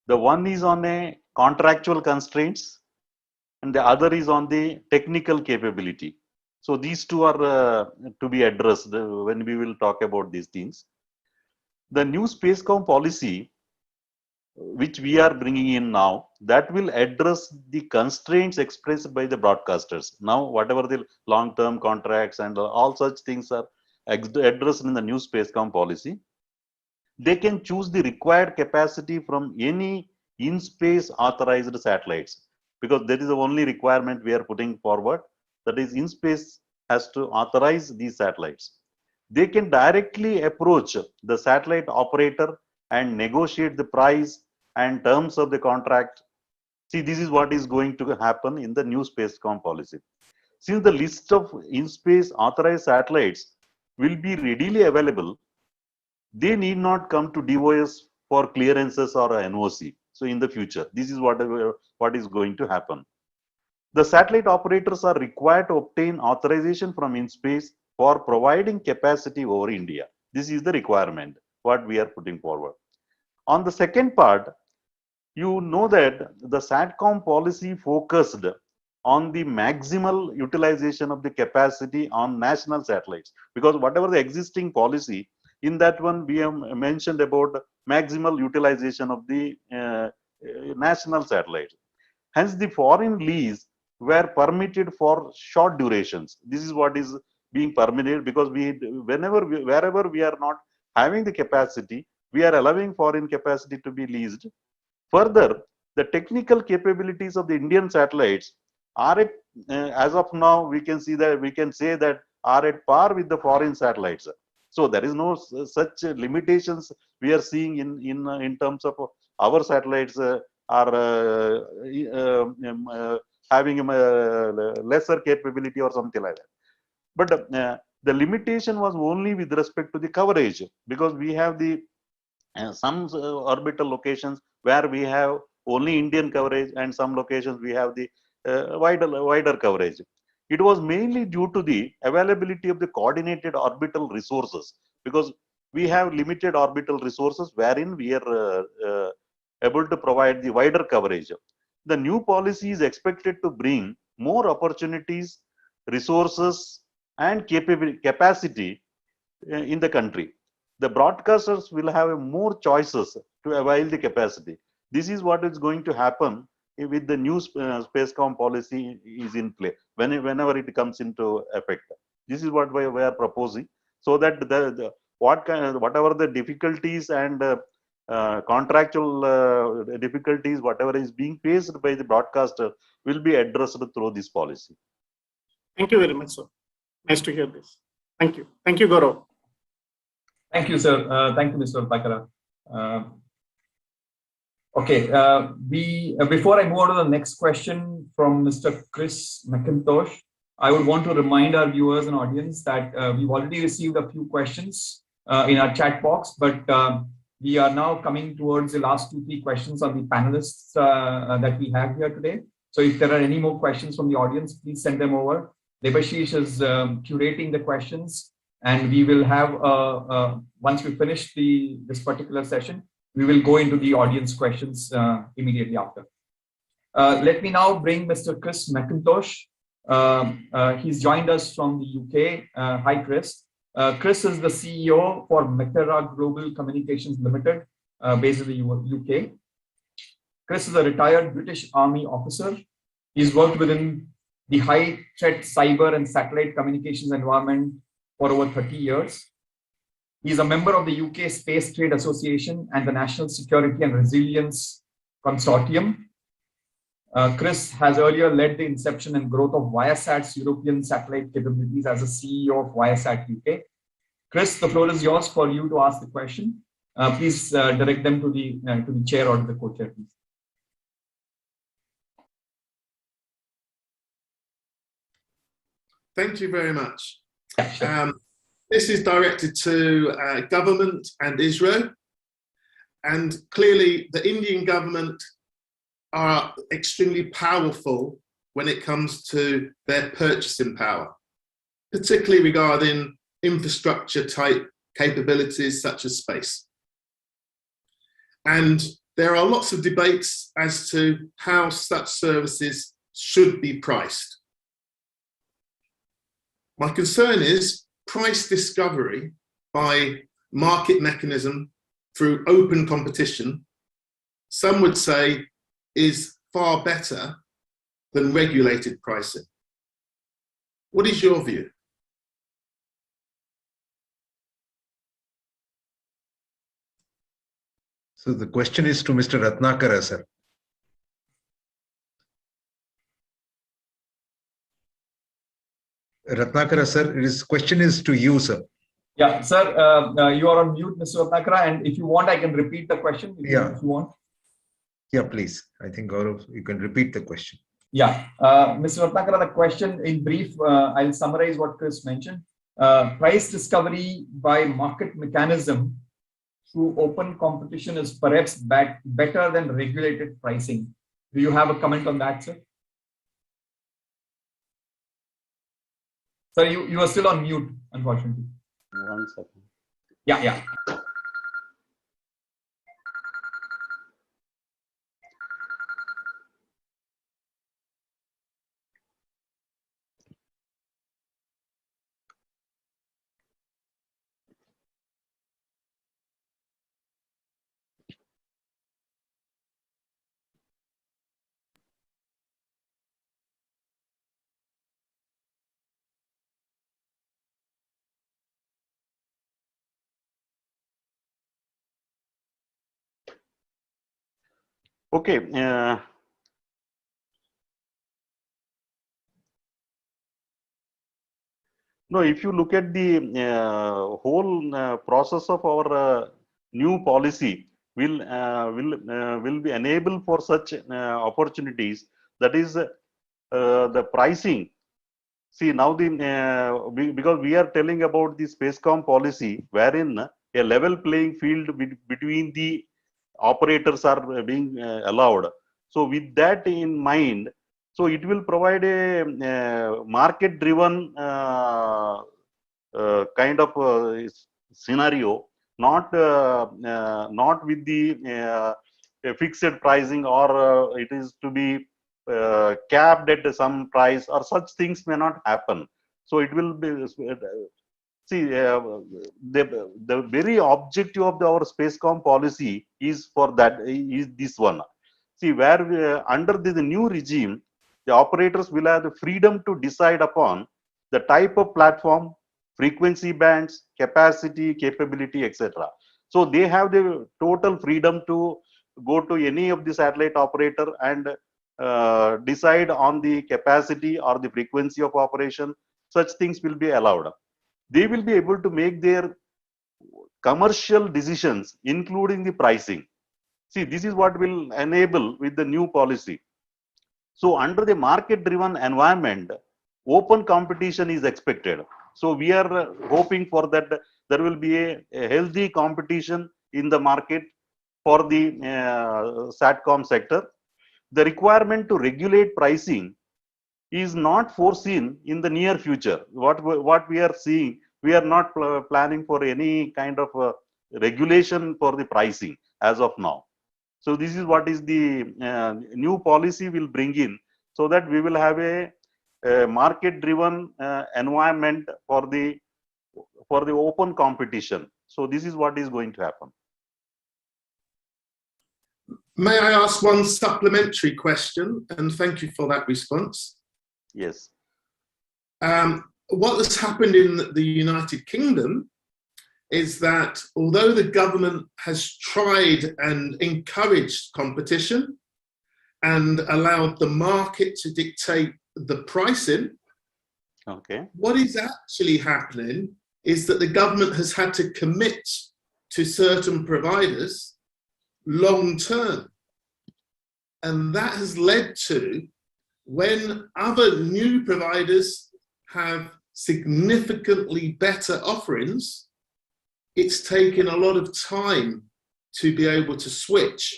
S3: The one is on a contractual constraints, and the other is on the technical capability. So these two are to be addressed when we will talk about these things. The new Spacecom policy, which we are bringing in now, that will address the constraints expressed by the broadcasters. Now, whatever the long-term contracts and all such things are addressed in the new Spacecom policy, they can choose the required capacity from any in-space authorized satellites, because that is the only requirement we are putting forward, that is in-space has to authorize these satellites. They can directly approach the satellite operator and negotiate the price and terms of the contract. See, this is what is going to happen in the new Spacecom policy. Since the list of in-space authorized satellites will be readily available, they need not come to DOS for clearances or a NOC. So in the future, this is what is going to happen. The satellite operators are required to obtain authorization from InSpace for providing capacity over India. This is the requirement, what we are putting forward. On the second part, you know that the Satcom policy focused on the maximal utilization of the capacity on national satellites, because whatever the existing policy, in that one we have mentioned about maximal utilization of the national satellites. Hence, the foreign lease were permitted for short durations. This is what is being permitted, because wherever we are not having the capacity, we are allowing foreign capacity to be leased. Further, the technical capabilities of the Indian satellites are at, as of now, we can say that are at par with the foreign satellites. So there is no such limitations we are seeing in terms of our satellites are having a lesser capability or something like that. But the limitation was only with respect to the coverage, because we have the some orbital locations where we have only Indian coverage, and some locations we have the wider coverage. It was mainly due to the availability of the coordinated orbital resources, because we have limited orbital resources wherein we are able to provide the wider coverage. The new policy is expected to bring more opportunities, resources, and capacity in the country. The broadcasters will have more choices to avail the capacity. This is what is going to happen with the new Spacecom policy is in play, whenever it comes into effect. This is what we are proposing, so that whatever the difficulties and contractual difficulties, whatever is being faced by the broadcaster, will be addressed through this policy.
S11: Thank you very much, sir. Nice to hear this. Thank you. Thank you, Gaurav.
S2: Thank you, sir. Thank you, Mr. Pakara. Okay, before I move on to the next question from Mr. Chris McIntosh, I would want to remind our viewers and audience that we've already received a few questions in our chat box, but we are now coming towards the last 2-3 questions on the panelists that we have here today. So if there are any more questions from the audience, please send them over. Debashish is curating the questions, and we will have, once we finish this particular session, we will go into the audience questions immediately after. Let me now bring Mr. Chris McIntosh. He's joined us from the UK. Hi, Chris. Chris is the CEO for Metera Global Communications Limited, based in the UK. Chris is a retired British Army officer. He's worked within the high-threat cyber and satellite communications environment for over 30 years. He's a member of the UK Space Trade Association and the National Security and Resilience Consortium. Chris has earlier led the inception and growth of Viasat's European satellite capabilities as a CEO of Viasat UK. Chris, the floor is yours for you to ask the question. Please direct them to the chair or to the co-chair, please.
S12: Thank you very much. This is directed to government and Israel. And clearly the Indian government are extremely powerful when it comes to their purchasing power, particularly regarding infrastructure type capabilities such as space. And there are lots of debates as to how such services should be priced. My concern is price discovery by market mechanism through open competition, some would say, is far better than regulated pricing. What is your view?
S13: So the question is to Mr. Ratnakara, sir. Ratnakara, sir, his question is to you, sir.
S2: Yeah, sir, you are on mute, Mr. Ratnakara, and if you want, I can repeat the question if you want.
S13: Yeah, please. I think, Gaurav, you can repeat the question.
S2: Yeah, Mr. Ratnakara, the question in brief, I'll summarize what Chris mentioned. Price discovery by market mechanism through open competition is perhaps better than regulated pricing. Do you have a comment on that, sir? Sir, you are still on mute, unfortunately.
S3: 1 second.
S2: Yeah.
S3: Okay. No, if you look at the whole process of our new policy, will be enable for such opportunities. That is the pricing. See, now because we are telling about the Spacecom policy, wherein a level playing field between the operators are being allowed. So with that in mind, so it will provide a market-driven kind of scenario, not with the a fixed pricing, or it is to be capped at some price, or such things may not happen. So it will be, see, the very objective of our Spacecom policy is for that, is this one. See, where under the new regime, the operators will have the freedom to decide upon the type of platform, frequency bands, capacity, capability, etc. So they have the total freedom to go to any of the satellite operator and decide on the capacity or the frequency of operation. Such things will be allowed. They will be able to make their commercial decisions, including the pricing. See, this is what will enable with the new policy. So under the market-driven environment, open competition is expected. So we are hoping for that there will be a healthy competition in the market for the Satcom sector. The requirement to regulate pricing is not foreseen in the near future. What we are seeing, we are not planning for any kind of regulation for the pricing as of now. So this is what is the new policy will bring in, so that we will have a market-driven environment for the open competition. So this is what is going to happen.
S12: May I ask one supplementary question? And thank you for that response.
S3: Yes.
S12: What has happened in the United Kingdom is that although the government has tried and encouraged competition and allowed the market to dictate the pricing,
S3: okay,
S12: what is actually happening is that the government has had to commit to certain providers long term. And that has led to, when other new providers have significantly better offerings, it's taken a lot of time to be able to switch,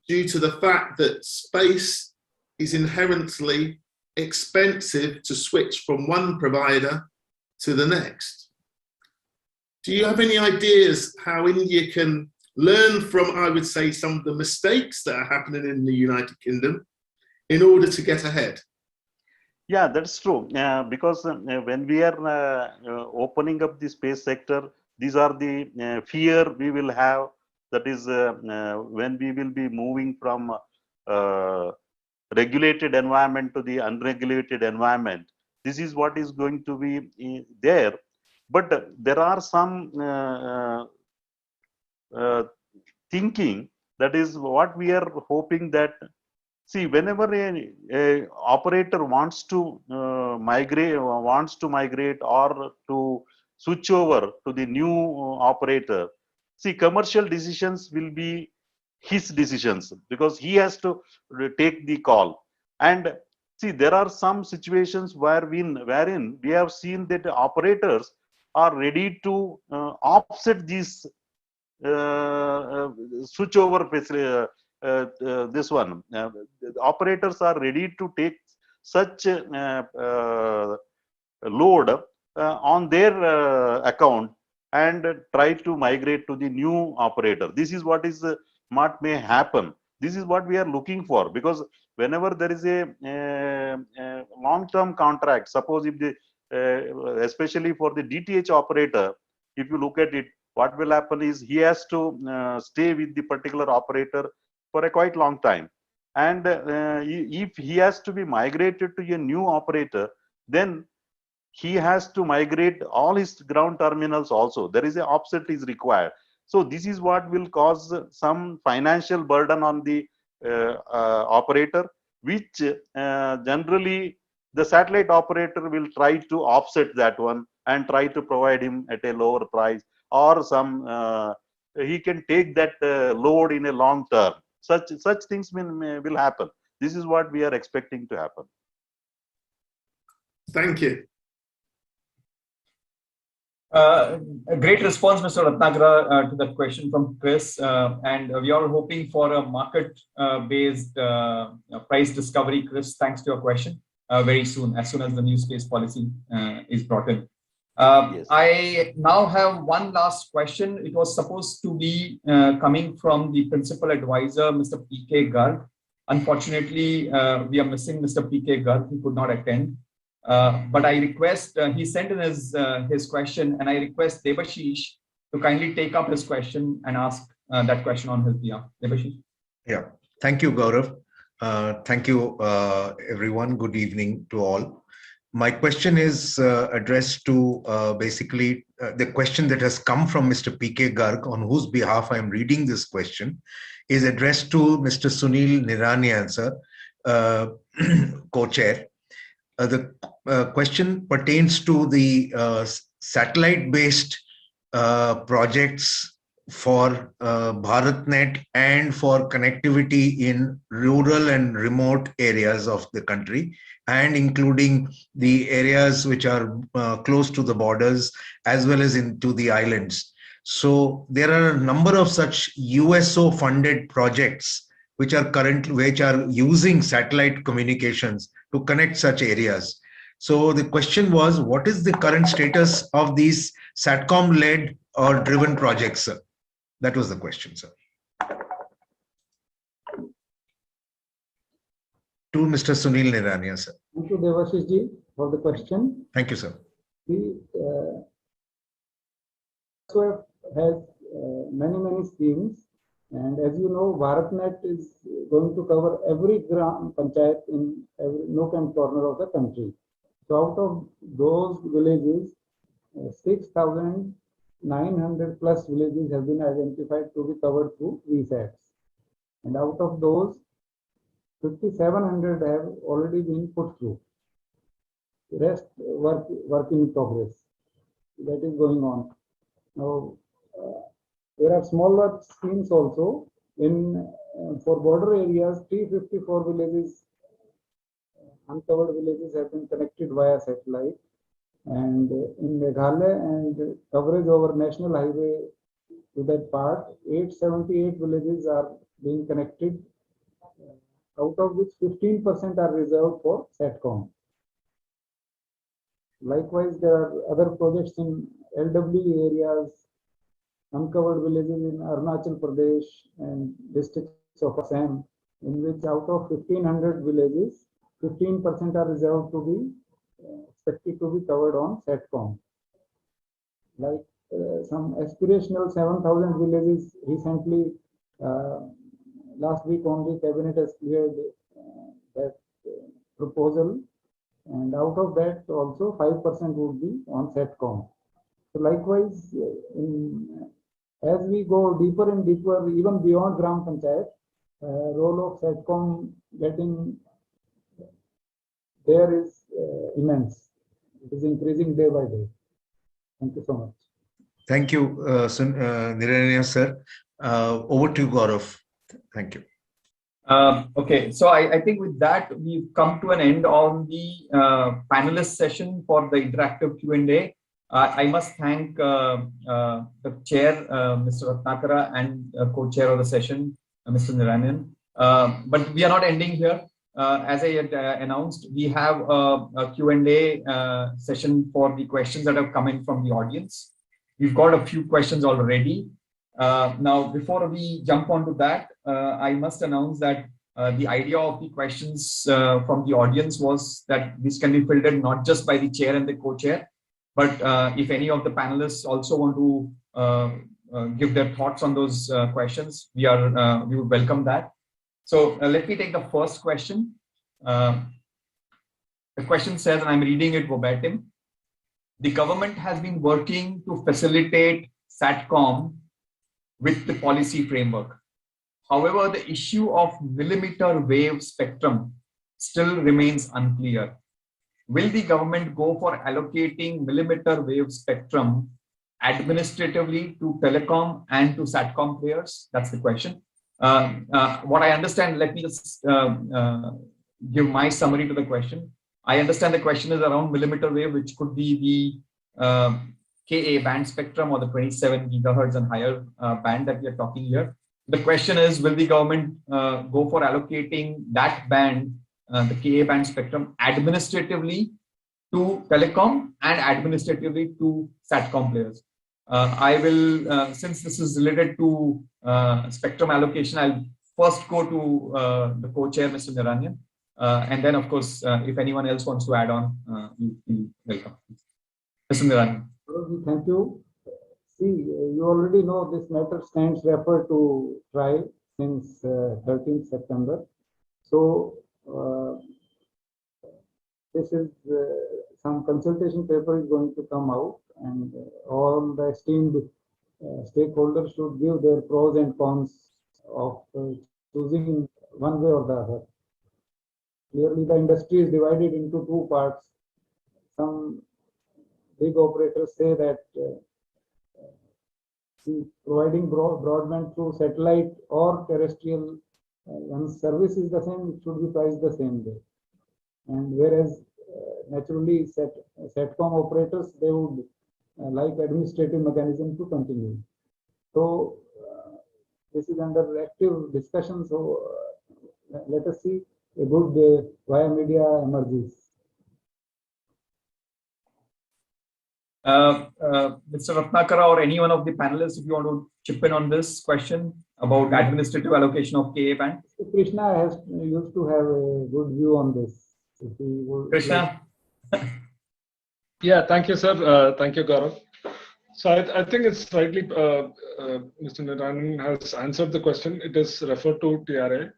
S12: due to the fact that space is inherently expensive to switch from one provider to the next. Do you have any ideas how India can learn from, I would say, some of the mistakes that are happening in the United Kingdom in order to get ahead?
S3: Yeah, that's true. Because when we are opening up the space sector, these are the fear we will have. That is when we will be moving from regulated environment to the unregulated environment. This is what is going to be there. But there are some thinking, that is what we are hoping that, see, whenever a operator wants to migrate or to switch over to the new operator, see, commercial decisions will be his decisions, because he has to take the call. And see, there are some situations wherein we have seen that operators are ready to offset these switch over this one. The operators are ready to take such load on their account, and try to migrate to the new operator. This is what may happen. This is what we are looking for, because whenever there is a long-term contract, suppose if the especially for the DTH operator, if you look at it, what will happen is he has to stay with the particular operator for a quite long time. And if he has to be migrated to a new operator, then he has to migrate all his ground terminals also. There is an offset is required. So this is what will cause some financial burden on the operator, which generally the satellite operator will try to offset that one and try to provide him at a lower price, or some he can take that load in a long term. Such things will happen. This is what we are expecting to happen.
S12: Thank you.
S2: A great response, Mr. Ratnakara, to that question from Chris. And we are hoping for a market-based price discovery, Chris, thanks to your question, very soon as the new space policy is brought in. Yes. I now have one last question. It was supposed to be coming from the principal advisor, Mr. P.K. Garg. Unfortunately, we are missing Mr. P.K. Garg. He could not attend. But I request, he sent in his question, and I request Debashish to kindly take up his question and ask that question on his behalf. Debashish.
S13: Yeah, thank you, Gaurav. Thank you, everyone. Good evening to all. My question is addressed to basically the question that has come from Mr. P.K. Garg, on whose behalf I am reading this question, is addressed to Mr. Sunil Niranyan, sir, co-chair. The question pertains to the satellite-based projects for BharatNet and for connectivity in rural and remote areas of the country, and including the areas which are close to the borders as well as into the islands. So there are a number of such USO-funded projects which are using satellite communications to connect such areas. So the question was, what is the current status of these Satcom-led or driven projects, sir? That was the question, sir. To Mr. Sunil Niranyan, sir.
S6: Thank you, Debashish ji, for the question.
S13: Thank you, sir.
S6: The SOF has many schemes. And as you know, BharatNet is going to cover every gram panchayat in every nook and corner of the country. So out of those villages, 6,900 plus villages have been identified to be covered through VSATs. And out of those, 5,700 have already been put through. The rest work in progress. That is going on. Now, there are smaller schemes also. For border areas, 354 villages, uncovered villages have been connected via satellite. And in Meghalaya and coverage over national highway to that part, 878 villages are being connected, out of which 15% are reserved for Satcom. Likewise, there are other projects in LWE areas, uncovered villages in Arunachal Pradesh and districts of Assam, in which out of 1,500 villages, 15% are reserved to be expected to be covered on Satcom. Like some aspirational 7,000 villages recently, last week only, Cabinet has cleared that proposal, and out of that also 5% would be on Satcom. So likewise, as we go deeper and deeper, even beyond Gram Panchayat, role of Satcom getting there is immense. It is increasing day by day. Thank you so much.
S13: Thank you, Niranyan, sir. Over to you, Gaurav. Thank you.
S2: Okay, so I think with that, we've come to an end on the panelist session for the interactive Q&A. I must thank the chair, Mr. Ratnakara, and co-chair of the session, Mr. Niranyan. But we are not ending here. As I had announced, we have a Q&A session for the questions that have come in from the audience. We've got a few questions already. Now, before we jump onto that, I must announce that the idea of the questions from the audience was that this can be filtered not just by the chair and the co-chair, but if any of the panelists also want to give their thoughts on those questions, we would welcome that. So let me take the first question. The question says, and I'm reading it verbatim: the government has been working to facilitate Satcom with the policy framework. However, the issue of millimeter wave spectrum still remains unclear. Will the government go for allocating millimeter wave spectrum administratively to telecom and to Satcom players? That's the question. What I understand, let me just give my summary to the question. I understand the question is around millimeter wave, which could be the Ka band spectrum or the 27 gigahertz and higher band that we are talking here. The question is, will the government go for allocating that band, the Ka band spectrum, administratively to telecom and administratively to Satcom players? I will, since this is related to spectrum allocation, I'll first go to the co-chair, Mr. Niranyan, and then, of course, if anyone else wants to add on, you welcome. Mr. Niranyan.
S6: Thank you. See, you already know this matter stands referred to trial since 13th September. So, this is some consultation paper is going to come out, and all the esteemed stakeholders should give their pros and cons of choosing one way or the other. Clearly, the industry is divided into two parts. Some big operators say that providing broadband through satellite or terrestrial, when service is the same, it should be priced the same way. And whereas naturally Satcom operators, they would like administrative mechanism to continue. So this is under active discussion. So let us see a good via media emerges.
S2: Mr. Ratnakara or any one of the panelists, if you want to chip in on this question about administrative allocation of Ka band.
S6: Krishna used to have a good view on this.
S2: Krishna?
S5: Yeah, thank you, sir. Thank you, Gaurav. So I think it's rightly, Mr. Niranyan has answered the question. It is referred to TRA.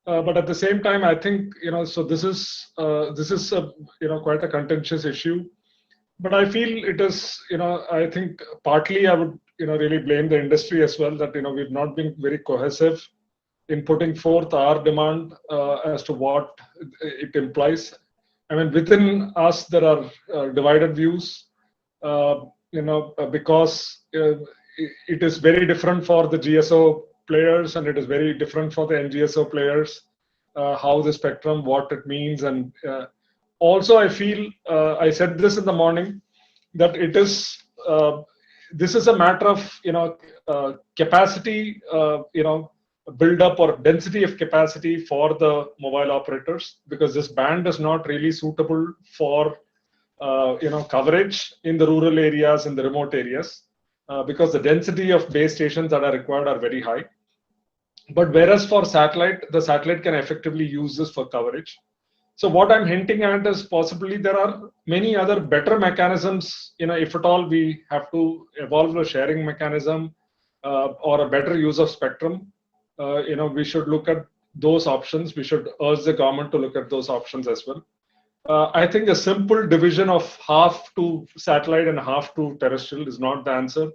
S5: But at the same time, I think, so this is quite a contentious issue. But I feel it is, I think partly I would, really blame the industry as well, that, we've not been very cohesive in putting forth our demand as to what it implies. I mean, within us, there are divided views, because it is very different for the GSO players and it is very different for the NGSO players, how the spectrum, what it means. And also, I feel, I said this in the morning, that it is, this is a matter of, capacity, build up or density of capacity for the mobile operators, because this band is not really suitable for, coverage in the rural areas and the remote areas, because the density of base stations that are required are very high. But whereas for satellite, the satellite can effectively use this for coverage. So what I'm hinting at is possibly there are many other better mechanisms, if at all we have to evolve a sharing mechanism or a better use of spectrum, we should look at those options. We should urge the government to look at those options as well. I think a simple division of half to satellite and half to terrestrial is not the answer.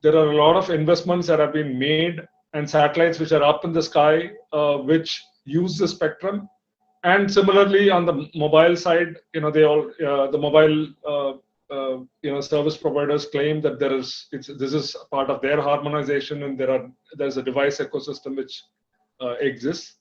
S5: There are a lot of investments that have been made and satellites which are up in the sky, which use the spectrum. And similarly, on the mobile side, the mobile service providers claim that this is part of their harmonization, and there's a device ecosystem which exists.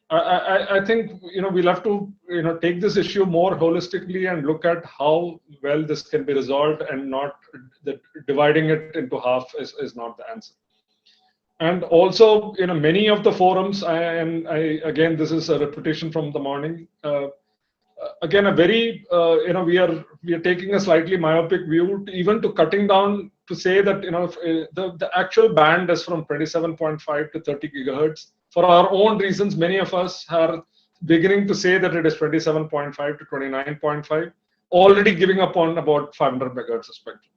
S5: I think we'll have to take this issue more holistically and look at how well this can be resolved, and not that dividing it into half is not the answer. And also, many of the forums, again, this is a repetition from the morning. Again, a very, we are taking a slightly myopic view, even to cutting down to say that, you know, the actual band is from 27.5 to 30 gigahertz. For our own reasons, many of us are beginning to say that it is 27.5 to 29.5, already giving up on about 500 megahertz of spectrum.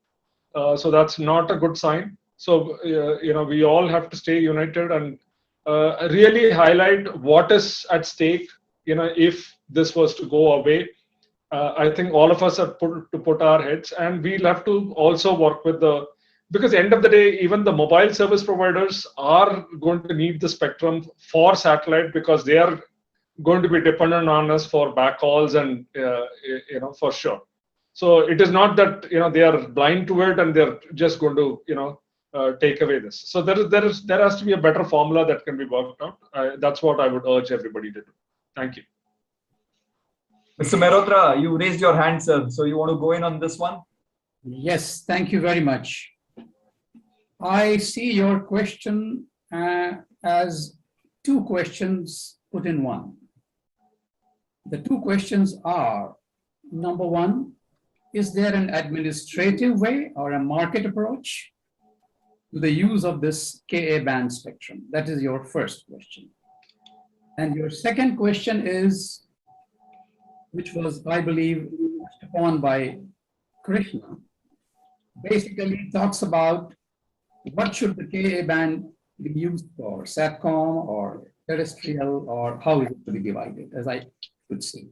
S5: So that's not a good sign. So, you know, we all have to stay united and really highlight what is at stake, you know, if this was to go away. I think all of us have to put our heads, and we'll have to also work with because end of the day, even the mobile service providers are going to need the spectrum for satellite, because they are going to be dependent on us for backhalls and, you know, for sure. So it is not that, you know, they are blind to it and they're just going to, you know, take away this. So there has to be a better formula that can be worked out. That's what I would urge everybody to do. Thank you.
S2: Mr. Mehrotra, you raised your hand, sir. So you want to go in on this one?
S10: Yes, thank you very much. I see your question as two questions put in one. The two questions are, number one, is there an administrative way or a market approach to the use of this Ka band spectrum? That is your first question. And your second question is, which was, I believe, touched upon by Krishna, basically talks about what should the Ka band be used for, Satcom or terrestrial, or how is it to be divided, as I would say.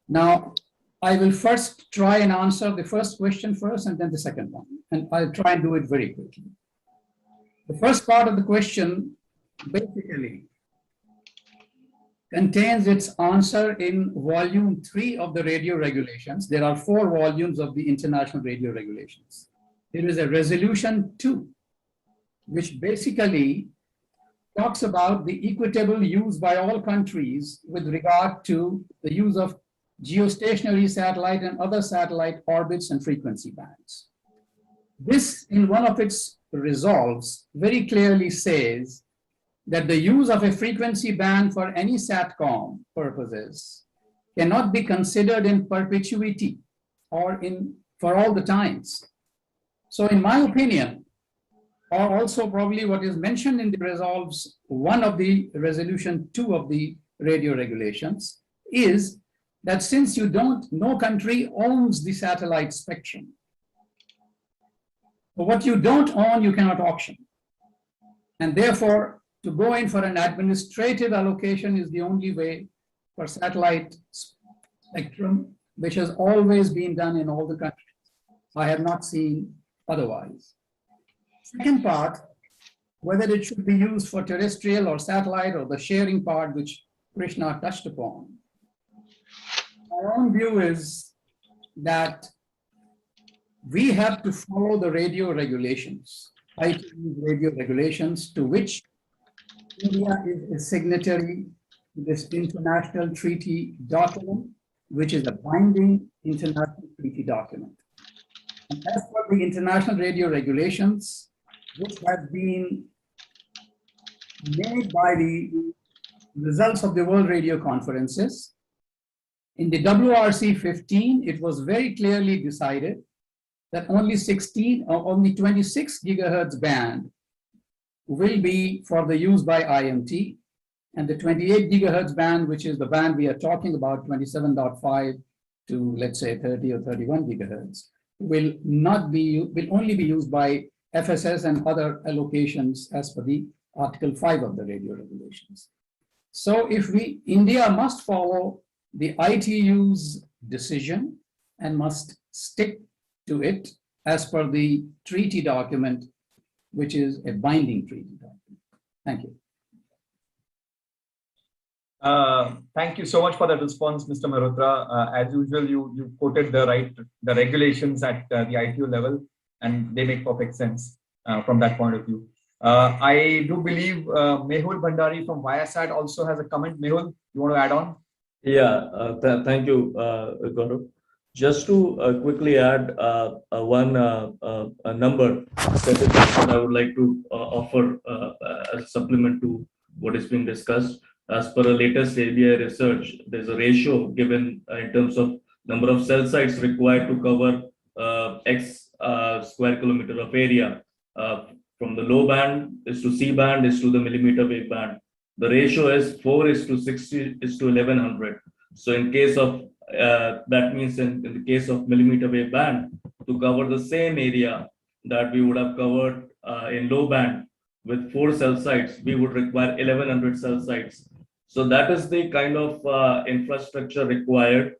S10: Now, I will first try and answer the first question first and then the second one, and I'll try and do it very quickly. The first part of the question basically contains its answer in volume 3 of the radio regulations. There are 4 volumes of the international radio regulations. There is a resolution 2, which basically talks about the equitable use by all countries with regard to the use of geostationary satellite and other satellite orbits and frequency bands. This, in one of its resolves, very clearly says that the use of a frequency band for any Satcom purposes cannot be considered in perpetuity or for all the times. So in my opinion, or also probably what is mentioned in the resolves 1 of the resolution 2 of the radio regulations, is that since no country owns the satellite spectrum, but what you don't own, you cannot auction. And therefore, to go in for an administrative allocation is the only way for satellite spectrum, which has always been done in all the countries. I have not seen otherwise. Second part, whether it should be used for terrestrial or satellite or the sharing part, which Krishna touched upon. My own view is that we have to follow the radio regulations, ITU radio regulations, to which India is a signatory to this international treaty document, which is a binding international treaty document. And as for the international radio regulations, which have been made by the results of the World Radio Conferences, in the WRC 15, it was very clearly decided that only 26 gigahertz band will be for the use by IMT, and the 28 gigahertz band, which is the band we are talking about, 27.5 to let's say 30 or 31 gigahertz, will only be used by FSS and other allocations as per the Article 5 of the radio regulations. So if India must follow the ITU's decision and must stick to it as per the treaty document, which is a binding treaty document. Thank you.
S2: Thank you so much for that response, Mr. Mehrotra. As usual, you quoted the regulations at the ITU level, and they make perfect sense from that point of view. I do believe Mehul Bhandari from Viasat also has a comment. Mehul, you want to add on?
S8: Yeah, thank you, Gaurav. Just to quickly add one number that I would like to offer as a supplement to what is being discussed. As per the latest ABI research, there's a ratio given in terms of number of cell sites required to cover X square kilometer of area. From the low band is to C band is to the millimeter wave band. The ratio is 4:60 is to 1100. So in case of that means in the case of millimeter wave band, to cover the same area that we would have covered in low band with 4 cell sites, we would require 1100 cell sites. So that is the kind of infrastructure required.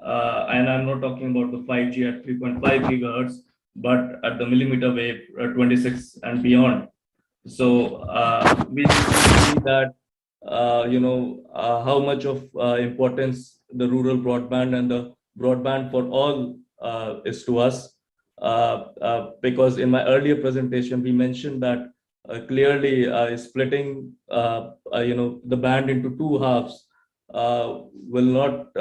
S8: And I'm not talking about the 5G at 3.5 gigahertz, but at the millimeter wave 26 and beyond. So we need to see that, how much of importance the rural broadband and the broadband for all is to us. Because in my earlier presentation, we mentioned that clearly splitting, the band into 2 halves will not,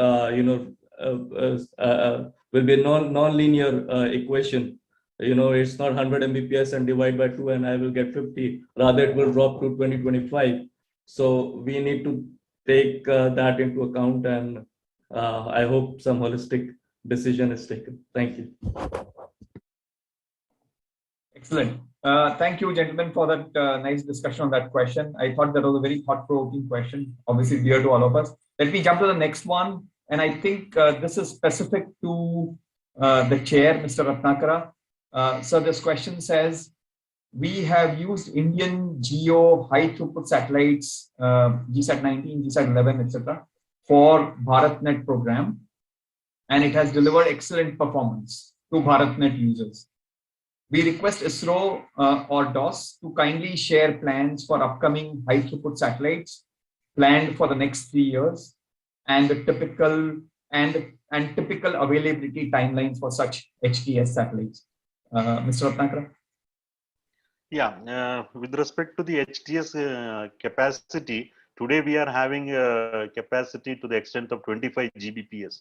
S8: will be a non-linear equation. It's not 100 Mbps and divide by 2 and I will get 50. Rather, it will drop to 2025. So we need to take that into account, and I hope some holistic decision is taken. Thank you.
S2: Excellent. Thank you, gentlemen, for that nice discussion on that question. I thought that was a very thought-provoking question, obviously dear to all of us. Let me jump to the next one. And I think this is specific to the chair, Mr. Ratnakara. So this question says, we have used Indian GEO high throughput satellites, GSAT 19, GSAT 11, etc., for BharatNet program, and it has delivered excellent performance to BharatNet users. We request ISRO or DOS to kindly share plans for upcoming high throughput satellites planned for the next 3 years, and the typical availability timelines for such HTS satellites. Mr. Ratnakara?
S3: Yeah, with respect to the HTS capacity, today we are having a capacity to the extent of 25 Gbps.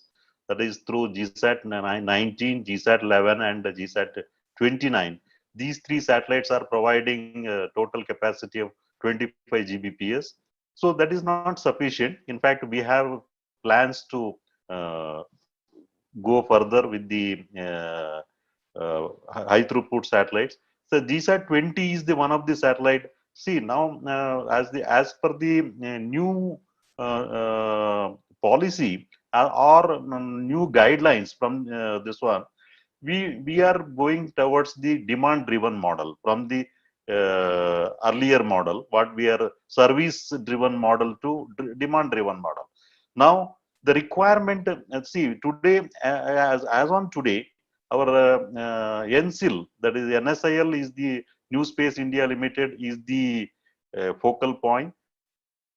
S3: That is through GSAT 19, GSAT 11, and GSAT 29. These 3 satellites are providing a total capacity of 25 Gbps. So that is not sufficient. In fact, we have plans to go further with the high throughput satellites. So GSAT 20 is the one of the satellite. See now, as per the new policy or new guidelines from this one, we are going towards the demand driven model from the earlier model, what we are service driven model to demand driven model. Now the requirement, see today, as on today, our NSIL, that is NSIL, is the New Space India Limited, is the focal point,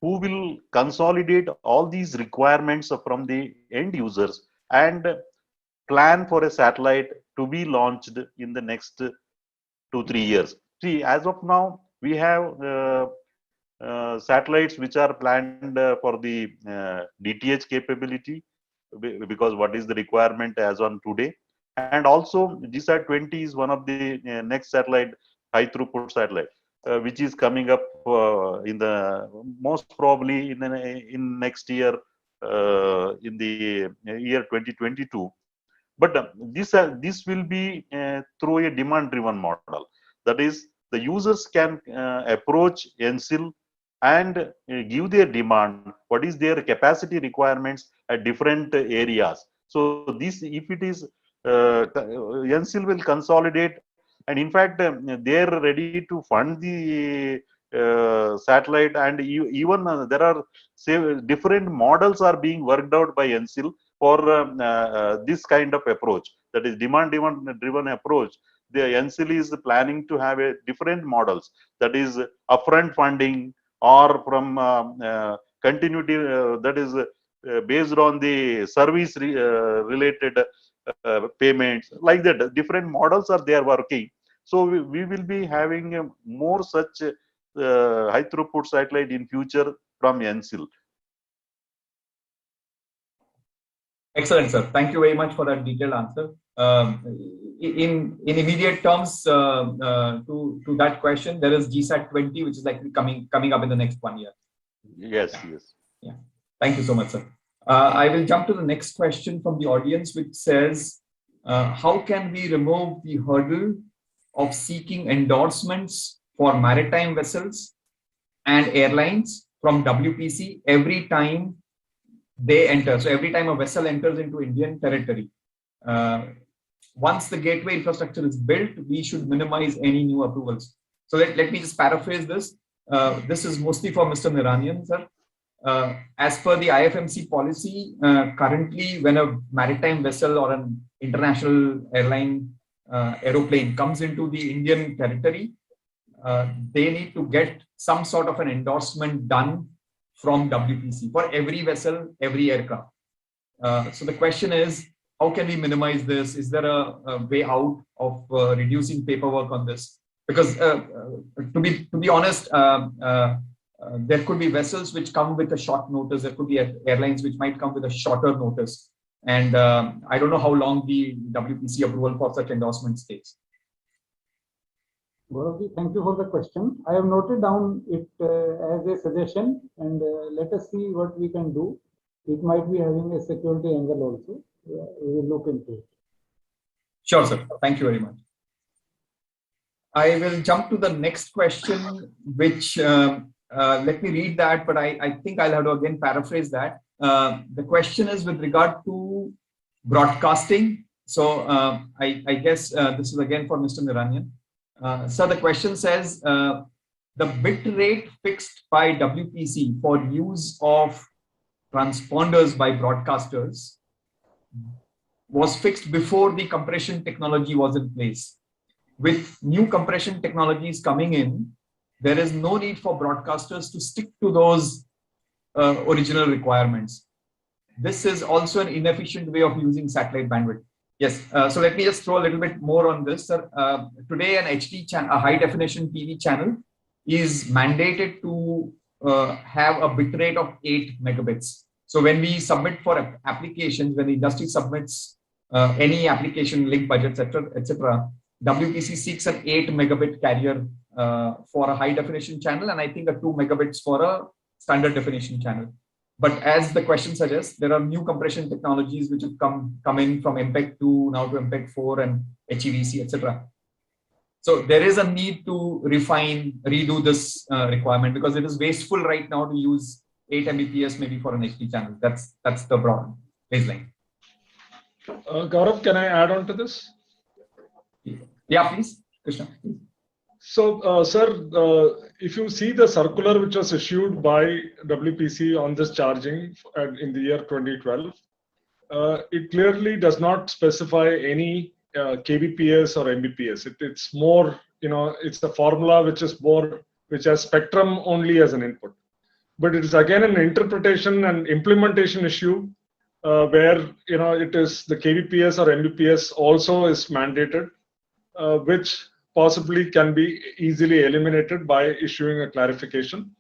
S3: who will consolidate all these requirements from the end users and plan for a satellite to be launched in the next 2-3 years. See, as of now, we have satellites which are planned for the DTH capability, because what is the requirement as on today. And also GSAT 20 is one of the next satellite, high throughput satellite, which is coming up in the most probably in next year, in the year 2022. But this will be through a demand driven model. That is, the users can approach NSIL and give their demand, what is their capacity requirements at different areas. So this, if it is NSIL will consolidate, and in fact they are ready to fund the satellite, and even there are different models are being worked out by NSIL for this kind of approach, that is demand driven approach. The NSIL is planning to have a different models, that is upfront funding or from continuity, that is based on the service related payments, like that. Different models are there working. So we will be having more such high throughput satellite in future from NSIL.
S2: Excellent, sir. Thank you very much for that detailed answer. In immediate terms, to that question, there is GSAT 20, which is likely coming up in the next 1 year.
S3: Yes, yes.
S2: Yeah. Thank you so much, sir. I will jump to the next question from the audience, which says, how can we remove the hurdle of seeking endorsements for maritime vessels and airlines from WPC every time they enter? So every time a vessel enters into Indian territory, once the gateway infrastructure is built, we should minimize any new approvals. So let me just paraphrase this. This is mostly for Mr. Niranyan, sir. As per the IFMC policy, currently when a maritime vessel or an international airline aeroplane comes into the Indian territory, they need to get some sort of an endorsement done from WPC for every vessel, every aircraft. So the question is, how can we minimize this? Is there a way out of reducing paperwork on this? Because to be honest, there could be vessels which come with a short notice. There could be airlines which might come with a shorter notice. And I don't know how long the WPC approval for such endorsements takes.
S6: Gauravji, thank you for the question. I have noted down it as a suggestion, and let us see what we can do. It might be having a security angle also. We will look into it.
S2: Sure, sir. Thank you very much. I will jump to the next question, which let me read that, but I think I'll have to again paraphrase that. The question is with regard to broadcasting. So I guess this is again for Mr. Niranyan. So the question says, the bit rate fixed by WPC for use of transponders by broadcasters was fixed before the compression technology was in place. With new compression technologies coming in, there is no need for broadcasters to stick to those original requirements. This is also an inefficient way of using satellite bandwidth. Yes, so let me just throw a little bit more on this, sir. Today, an HD channel, a high definition TV channel, is mandated to have a bit rate of 8 megabits. So when we submit for applications, when the industry submits any application, link budgets, etc., WPC seeks an 8 megabit carrier for a high definition channel, and I think a 2 megabits for a standard definition channel. But as the question suggests, there are new compression technologies which have come in from MPEG 2 now to MPEG 4 and HEVC, etc. So there is a need to redo this requirement, because it is wasteful right now to use 8 Mbps maybe for an HD channel. That's the broad baseline.
S5: Gaurav, can I add on to this?
S2: Yeah, please, Krishna.
S5: So, sir, if you see the circular which was issued by WPC on this charging in the year 2012, it clearly does not specify any kbps or mbps. It's more, it's the formula which has spectrum only as an input. But it is again an interpretation and implementation issue where it is the kbps or mbps also is mandated, which possibly can be easily eliminated by issuing a clarification.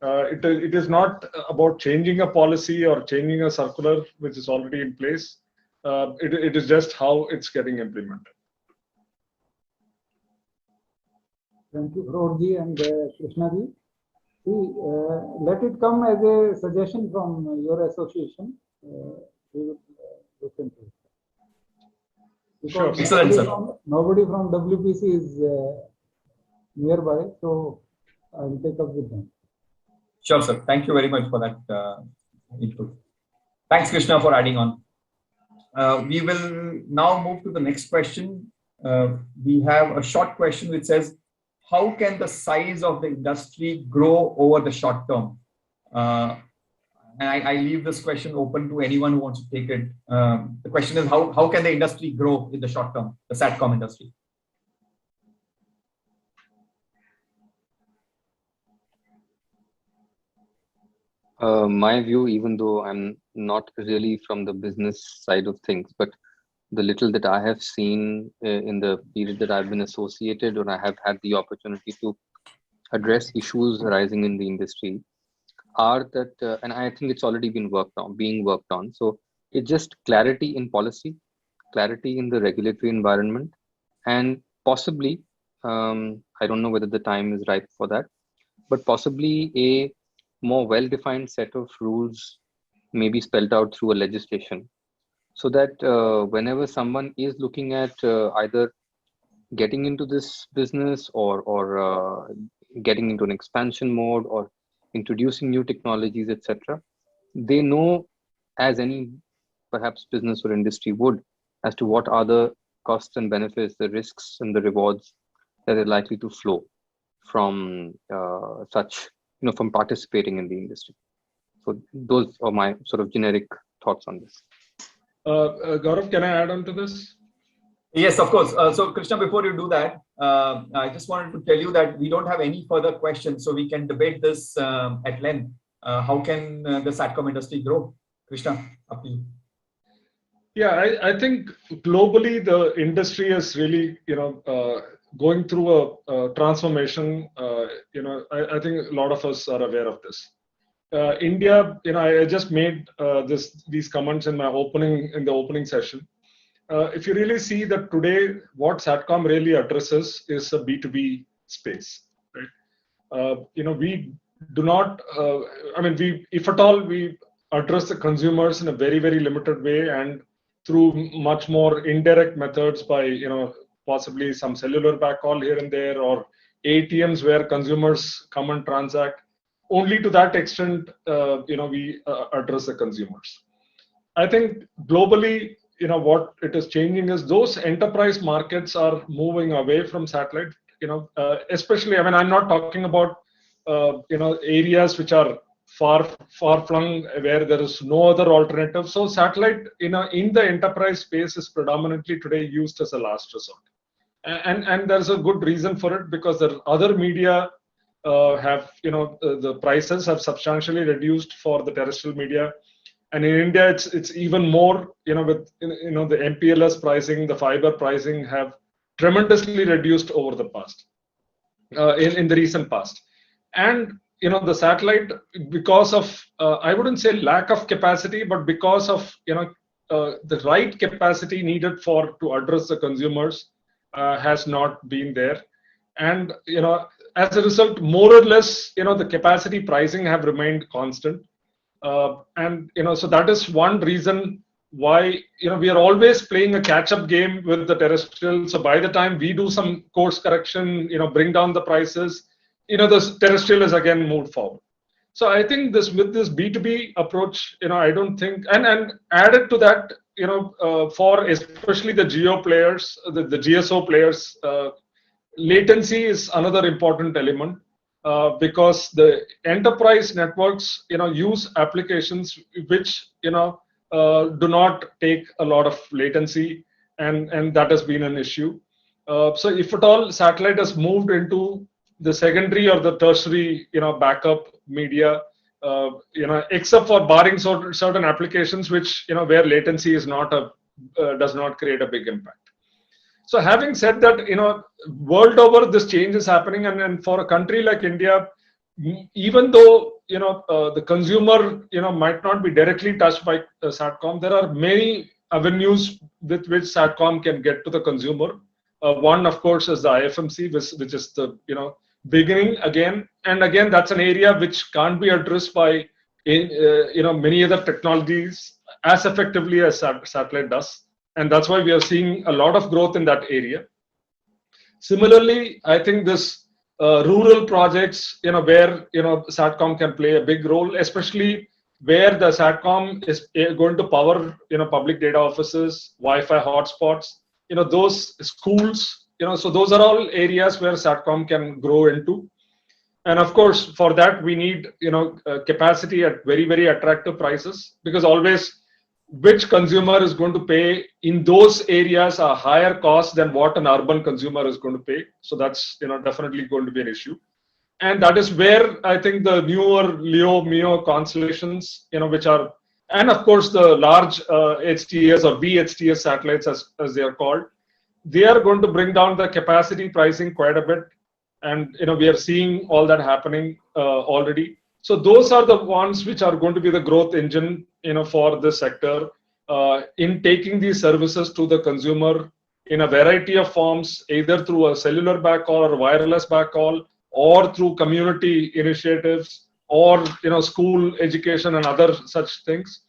S5: It is not about changing a policy or changing a circular which is already in place. It is just how it's getting implemented.
S6: Thank you, Gaurav and Krishna ji. See, let it come as a suggestion from your association. We will look into it. Because
S2: sure. Excellent, sir.
S6: Nobody from WPC is nearby, so I will take up with them.
S2: Sure, sir. Thank you very much for that input. Thanks, Krishna, for adding on. We will now move to the next question. We have a short question which says, how can the size of the industry grow over the short term? And I leave this question open to anyone who wants to take it. The question is, how can the industry grow in the short term, the Satcom industry?
S9: My view, even though I'm not really from the business side of things, but the little that I have seen in the period that I've been associated, or I have had the opportunity to address issues arising in the industry, are that, and I think it's already been being worked on. So it's just clarity in policy, clarity in the regulatory environment, and possibly, I don't know whether the time is ripe for that, but possibly a more well-defined set of rules may be spelled out through a legislation, so that whenever someone is looking at either getting into this business or getting into an expansion mode or introducing new technologies, etc., they know, as any perhaps business or industry would, as to what are the costs and benefits, the risks and the rewards that are likely to flow from from participating in the industry. So those are my sort of generic thoughts on this.
S5: Gaurav, can I add on to this?
S2: Yes, of course. So Krishna, before you do that, I just wanted to tell you that we don't have any further questions, so we can debate this at length. How can the Satcom industry grow? Krishna, up to you.
S5: Yeah, I think globally the industry is really, going through a transformation. I think a lot of us are aware of this. India, I just made these comments in the opening session. If you really see that today, what Satcom really addresses is a B2B space, right? We do not, if at all, we address the consumers in a very, very limited way and through much more indirect methods by, possibly some cellular backhaul here and there, or ATMs where consumers come and transact. Only to that extent, we address the consumers. I think globally, what it is changing is those enterprise markets are moving away from satellite. Especially, I'm not talking about areas which are far flung where there is no other alternative. So satellite, in the enterprise space is predominantly today used as a last resort, and there's a good reason for it, because the other media have, the prices have substantially reduced for the terrestrial media. And in India, it's even more, with the MPLS pricing, the fiber pricing have tremendously reduced over the past, in the recent past. And the satellite, because of I wouldn't say lack of capacity, but because of the right capacity needed to address the consumers has not been there. And as a result, more or less, the capacity pricing have remained constant. So that is one reason why we are always playing a catch-up game with the terrestrial. So by the time we do some course correction, bring down the prices, the terrestrial is again moved forward. So I think with this B2B approach, I don't think, and added to that, for especially the geo players, the GSO players, latency is another important element. Because the enterprise networks, use applications which, do not take a lot of latency, and that has been an issue. So if at all satellite has moved into the secondary or the tertiary, backup media, except for barring certain applications which, where latency is does not create a big impact. So having said that, world over this change is happening, and for a country like India, even though the consumer might not be directly touched by Satcom, there are many avenues with which Satcom can get to the consumer. One, of course, is the IFMC, which is the beginning again, and again that's an area which can't be addressed by many other technologies as effectively as satellite does. And that's why we are seeing a lot of growth in that area. Similarly, I think this rural projects, where Satcom can play a big role, especially where the Satcom is going to power public data offices, Wi-Fi hotspots, those schools, so those are all areas where Satcom can grow into. And of course, for that we need capacity at very, very attractive prices, because always, which consumer is going to pay in those areas a higher cost than what an urban consumer is going to pay. So that's definitely going to be an issue. And that is where I think the newer LEO, MEO constellations, which are, and of course the large HTS or VHTS satellites as they are called, they are going to bring down the capacity pricing quite a bit. And we are seeing all that happening already. So those are the ones which are going to be the growth engine, for the sector, in taking these services to the consumer in a variety of forms, either through a cellular backhaul or wireless backhaul, or through community initiatives, or school education and other such things.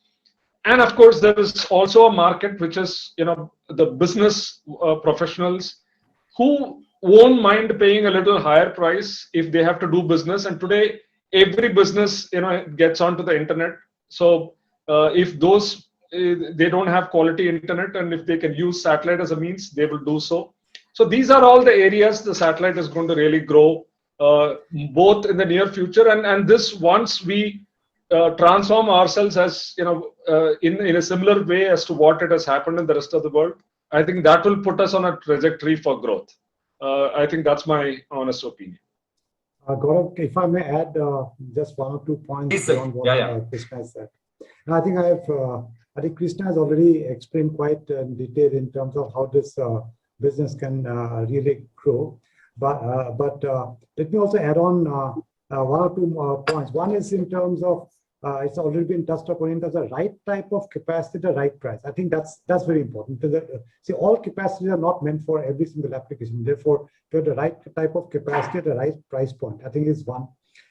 S5: And of course, there is also a market which is, the business professionals who won't mind paying a little higher price if they have to do business. And today, every business, gets onto the internet. So if those they don't have quality internet, and if they can use satellite as a means, they will do so. So these are all the areas the satellite is going to really grow, both in the near future, and this once we transform ourselves as in a similar way as to what it has happened in the rest of the world. I think that will put us on a trajectory for growth. I think that's my honest opinion.
S4: Gaurav, if I may add just one or 2 points beyond what Krishna has said. And I think Krishna has already explained quite in detail in terms of how this business can really grow. But let me also add on 1 or 2 points. One is in terms of it's already been touched upon in terms of the right type of capacity, the right price. I think that's very important. See, all capacities are not meant for every single application. Therefore, to have the right type of capacity at the right price point, I think is one.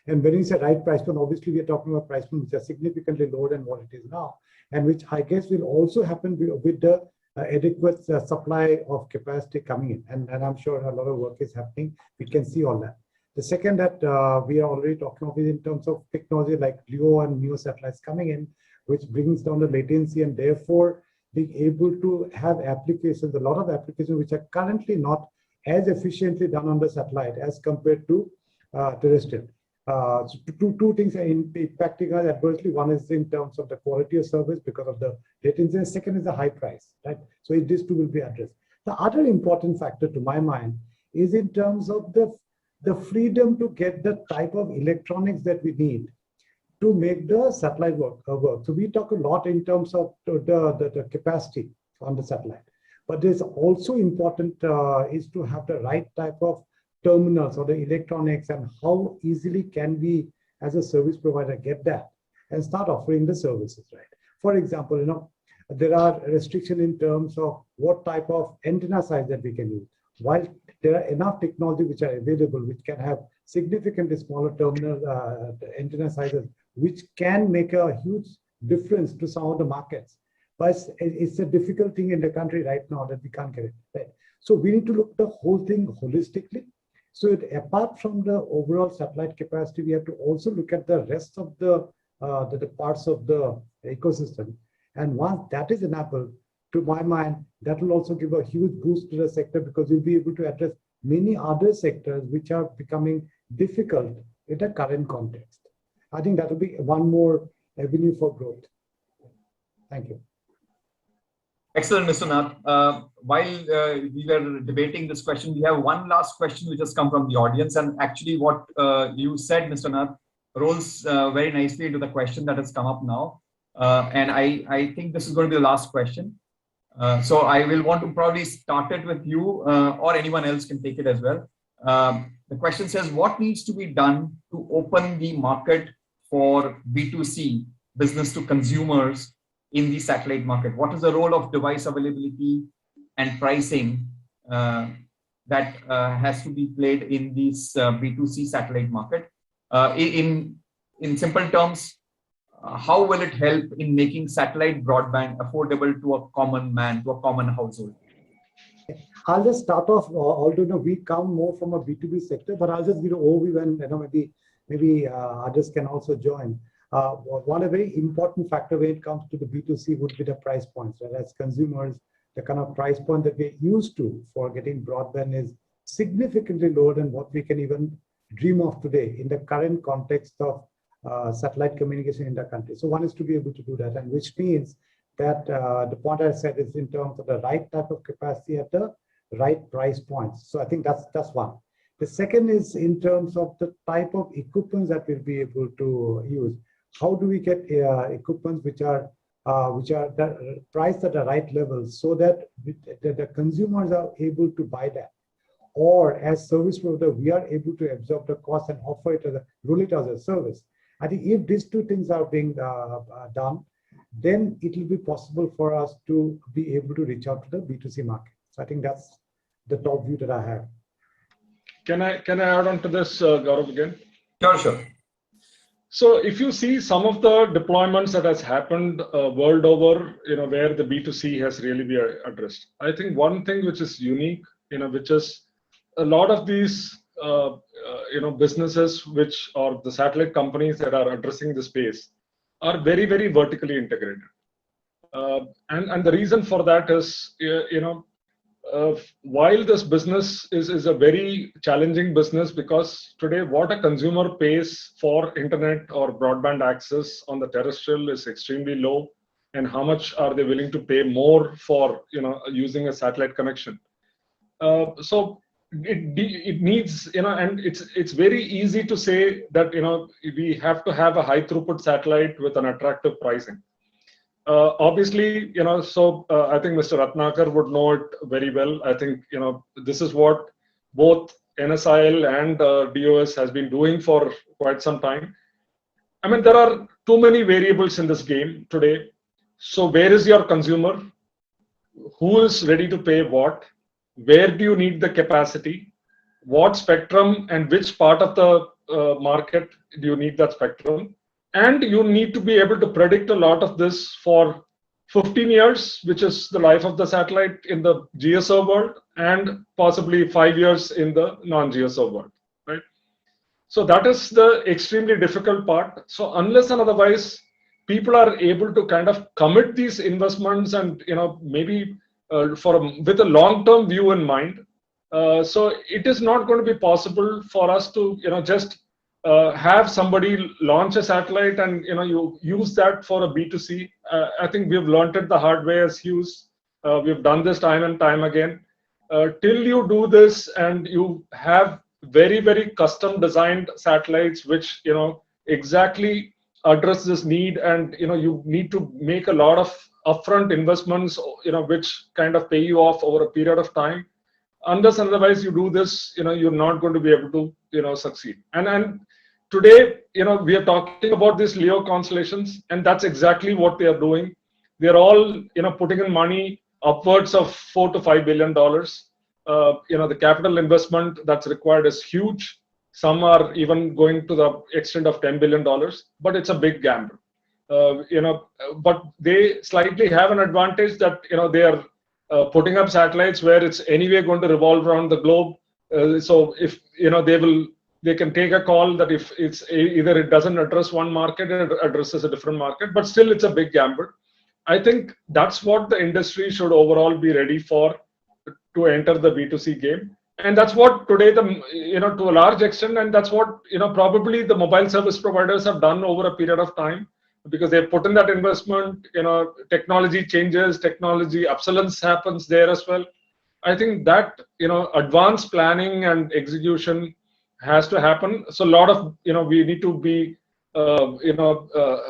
S4: And when you say right price point, obviously we are talking about price points which are significantly lower than what it is now, and which I guess will also happen with the adequate supply of capacity coming in. And I'm sure a lot of work is happening. We can see all that. The second that we are already talking of is in terms of technology like LEO and MEO satellites coming in, which brings down the latency and therefore being able to have applications, a lot of applications which are currently not as efficiently done on the satellite as compared to terrestrial. So two things are impacting us adversely. One is in terms of the quality of service because of the latency. And second is the high price, right? So these two will be addressed. The other important factor to my mind is in terms of the freedom to get the type of electronics that we need to make the satellite work. So we talk a lot in terms of the capacity on the satellite, but there's also important is to have the right type of terminals or the electronics, and how easily can we as a service provider get that and start offering the services, right? For example, there are restrictions in terms of what type of antenna size that we can use. While there are enough technology which are available, which can have significantly smaller terminal antenna sizes, which can make a huge difference to some of the markets. But it's a difficult thing in the country right now that we can't get it, right? So we need to look at the whole thing holistically. So apart from the overall satellite capacity, we have to also look at the rest of the parts of the ecosystem. And once that is enabled, to my mind, that will also give a huge boost to the sector, because we'll be able to address many other sectors which are becoming difficult in the current context. I think that will be one more avenue for growth. Thank you.
S2: Excellent, Mr. Nath. While we were debating this question, we have one last question which has come from the audience. And actually what you said, Mr. Nath, rolls very nicely into the question that has come up now. And I think this is going to be the last question. So I will want to probably start it with you, or anyone else can take it as well. The question says, what needs to be done to open the market for B2C, business to consumers, in the satellite market? What is the role of device availability and pricing that has to be played in this B2C satellite market? In simple terms, how will it help in making satellite broadband affordable to a common man, to a common household?
S4: I'll just start off, although we come more from a B2B sector, but I'll just give an overview, and maybe others can also join. One very important factor when it comes to the B2C would be the price points. Right? As consumers, the kind of price point that we're used to for getting broadband is significantly lower than what we can even dream of today in the current context of satellite communication in the country. So one is to be able to do that, and which means that the point I said is in terms of the right type of capacity at the right price points. So I think that's one. The second is in terms of the type of equipment that we'll be able to use. How do we get equipment which are priced at the right level so that the consumers are able to buy that, or as service provider we are able to absorb the cost and offer it roll it as a service. I think if these two things are being done, then it will be possible for us to be able to reach out to the B2C market. So I think that's the top view that I have.
S5: Can I add on to this, Gaurav, again?
S2: Sure.
S5: So if you see some of the deployments that has happened world over, where the B2C has really been addressed, I think one thing which is unique, which is a lot of these, businesses which are the satellite companies that are addressing the space are very, very vertically integrated. And the reason for that is, while this business is a very challenging business, because today what a consumer pays for internet or broadband access on the terrestrial is extremely low, and how much are they willing to pay more for using a satellite connection. So it needs, and it's very easy to say that we have to have a high throughput satellite with an attractive pricing. Obviously, I think Mr. Ratnakar would know it very well. I think, this is what both NSIL and DOS has been doing for quite some time. I mean, there are too many variables in this game today. So where is your consumer? Who is ready to pay what? Where do you need the capacity? What spectrum and which part of the market do you need that spectrum? And you need to be able to predict a lot of this for 15 years, which is the life of the satellite in the GSO world, and possibly 5 years in the non-GSO world, right? So that is the extremely difficult part. So unless and otherwise, people are able to kind of commit these investments and, maybe with a long-term view in mind. So it is not going to be possible for us to, just have somebody launch a satellite and you use that for a B2C. I think we've learned it the hard way as Hughes. We've done this time and time again. Till you do this and you have very, very custom designed satellites which exactly address this need, and you need to make a lot of upfront investments which kind of pay you off over a period of time. Unless otherwise you do this, you're not going to be able to succeed. And today, we are talking about these LEO constellations, and that's exactly what they are doing. They're all putting in money upwards of $4 to $5 billion. The capital investment that's required is huge. Some are even going to the extent of $10 billion, but it's a big gamble. But they slightly have an advantage that they are putting up satellites where it's anyway going to revolve around the globe. So if they can take a call that if it's either it doesn't address one market, it addresses a different market, but still it's a big gamble. I think that's what the industry should overall be ready for, to enter the B2C game. And that's what today to a large extent, and that's what probably the mobile service providers have done over a period of time, because they've put in that investment. Technology changes, technology obsolescence happens there as well. I think that advanced planning and execution has to happen. So a lot of we need to be a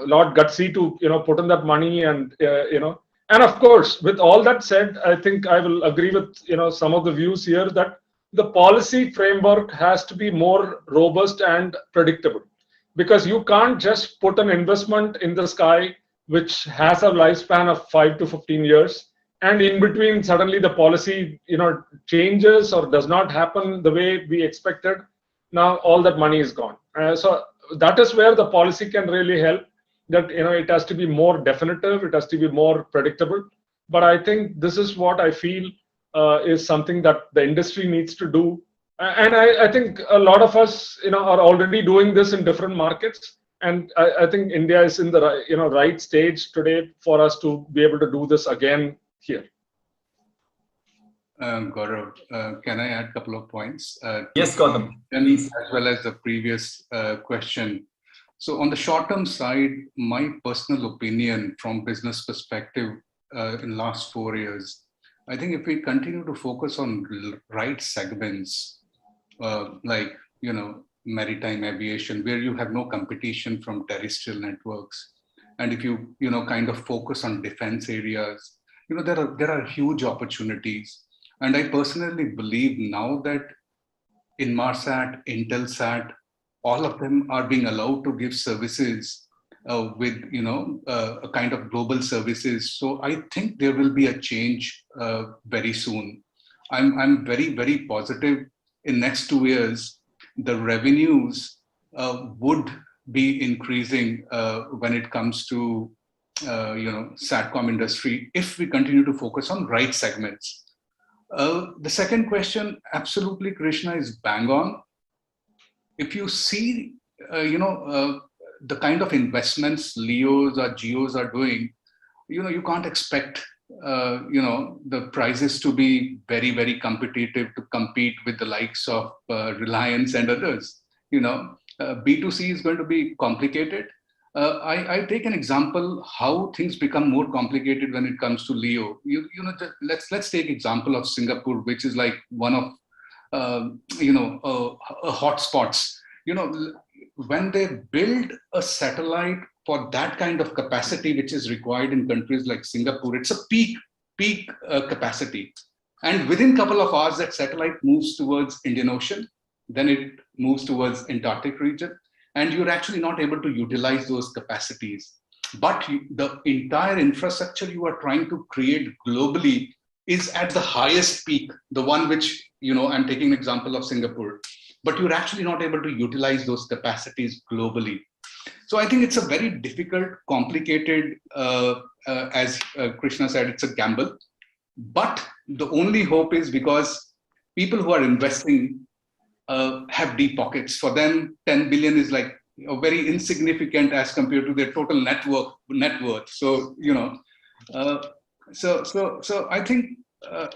S5: lot gutsy to put in that money, and and of course, with all that said, I think I will agree with some of the views here that the policy framework has to be more robust and predictable, because you can't just put an investment in the sky which has a lifespan of 5 to 15 years, and in between suddenly the policy changes or does not happen the way we expected. Now all that money is gone. So that is where the policy can really help, that it has to be more definitive, it has to be more predictable. But I think this is what I feel is something that the industry needs to do. And I think a lot of us are already doing this in different markets, and I think India is in the right stage today for us to be able to do this again here.
S7: Gaurav, can I add a couple of points?
S2: Yes, Gautam.
S7: As well as the previous question. So on the short-term side, my personal opinion from business perspective in last 4 years, I think if we continue to focus on right segments, like maritime aviation, where you have no competition from terrestrial networks, and if you kind of focus on defense areas, there are huge opportunities. And I personally believe now that Inmarsat, Intelsat, all of them are being allowed to give services with a kind of global services. So I think there will be a change very soon. I'm very, very positive in next 2 years the revenues would be increasing when it comes to Satcom industry if we continue to focus on right segments. The second question, absolutely, Krishna, is bang on. If you see, the kind of investments LEOs or GEOs are doing, you can't expect, the prices to be very, very competitive to compete with the likes of Reliance and others. B2C is going to be complicated. I take an example how things become more complicated when it comes to LEO. Let's take example of Singapore, which is like one of hotspots. When they build a satellite for that kind of capacity, which is required in countries like Singapore, it's a peak capacity. And within a couple of hours, that satellite moves towards Indian Ocean, then it moves towards Antarctic region, and you're actually not able to utilize those capacities. But the entire infrastructure you are trying to create globally is at the highest peak, the one which, I'm taking an example of Singapore, but you're actually not able to utilize those capacities globally. So I think it's a very difficult, complicated, as Krishna said, it's a gamble. But the only hope is because people who are investing have deep pockets. For them, 10 billion is like very insignificant as compared to their total net worth. So, so I think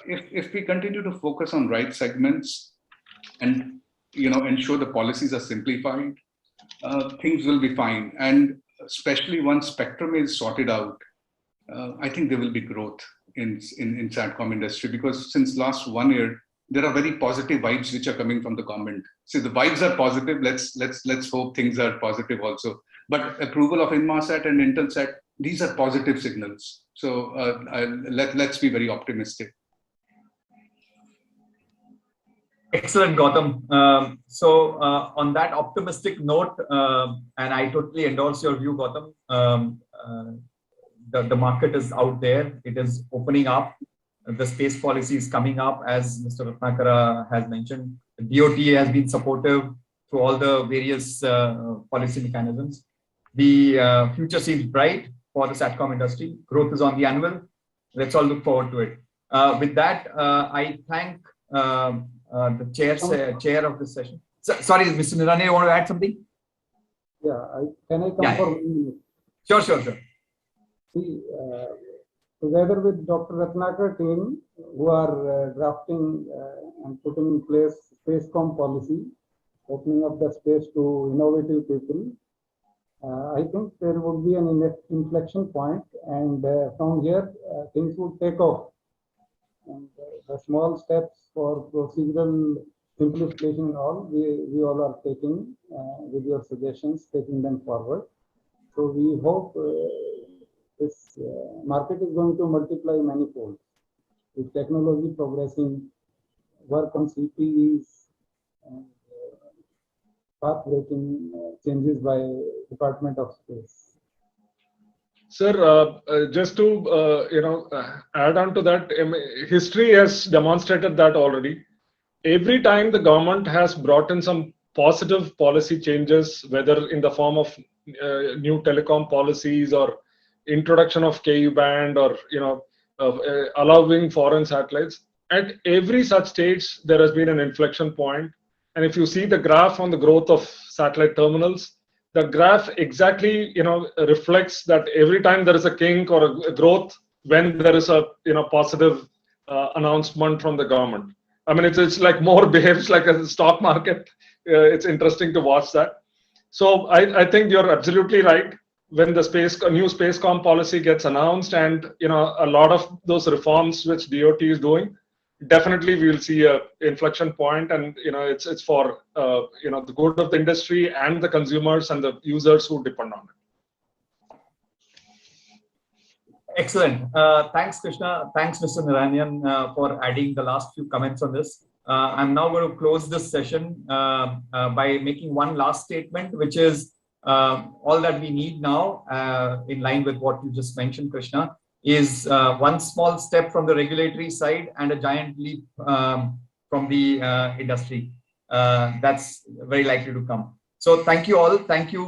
S7: if we continue to focus on right segments and, ensure the policies are simplified, things will be fine. And especially once spectrum is sorted out, I think there will be growth in Satcom industry, because since last 1 year, there are very positive vibes which are coming from the government. So the vibes are positive. Let's hope things are positive also. But approval of Inmarsat and Intelsat, these are positive signals. So let's be very optimistic.
S2: Excellent, Gautam. So on that optimistic note, and I totally endorse your view, Gautam, the market is out there. It is opening up. The space policy is coming up, as Mr. Ratnakara has mentioned. The DOT has been supportive through all the various policy mechanisms. The future seems bright for the Satcom industry. Growth is on the anvil. Let's all look forward to it. With that, I thank the chair of this session. Sorry, Mr. Niranyan, you want to add something?
S6: Yeah, can I come for 1 minute?
S2: Sure.
S6: See, together with Dr. Ratnakar team, who are drafting and putting in place Spacecom policy, opening up the space to innovative people, I think there would be an inflection point, and from here things would take off. And the small steps for procedural simplification and all, we all are taking with your suggestions, taking them forward. So we hope this market is going to multiply manifold with technology progressing, work on CPEs, and path-breaking changes by Department of Space.
S5: Sir, just to add on to that, history has demonstrated that already. Every time the government has brought in some positive policy changes, whether in the form of new telecom policies or introduction of KU band or allowing foreign satellites, at every such stage there has been an inflection point. And if you see the graph on the growth of satellite terminals, the graph exactly reflects that every time there is a kink or a growth when there is a positive announcement from the government. I mean, it's like more behaves like a stock market. It's interesting to watch that. So I think you're absolutely right. When the new Spacecom policy gets announced, and a lot of those reforms which DOT is doing, definitely we will see a inflection point, and it's for the good of the industry and the consumers and the users who depend on it.
S2: Excellent. Thanks, Krishna. Thanks, Mr. Niranyan, for adding the last few comments on this. I'm now going to close this session by making one last statement, which is all that we need now, in line with what you just mentioned, Krishna, is one small step from the regulatory side and a giant leap from the industry. That's very likely to come. So thank you all. Thank you,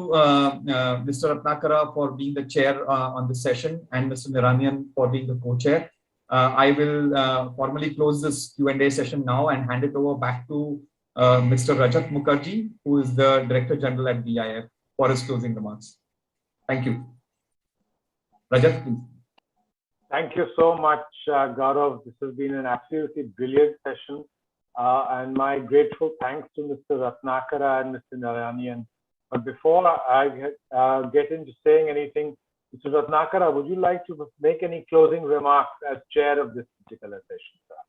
S2: Mr. Ratnakara, for being the chair on this session, and Mr. Niranyan for being the co-chair. I will formally close this Q&A session now and hand it over back to Mr. Rajat Mukherjee, who is the Director General at BIF, for his closing remarks. Thank you. Rajat, please.
S14: Thank you so much, Gaurav. This has been an absolutely brilliant session. And my grateful thanks to Mr. Ratnakara and Mr. Niranyan. But before I get into saying anything, Mr. Ratnakara, would you like to make any closing remarks as chair of this particular session, sir?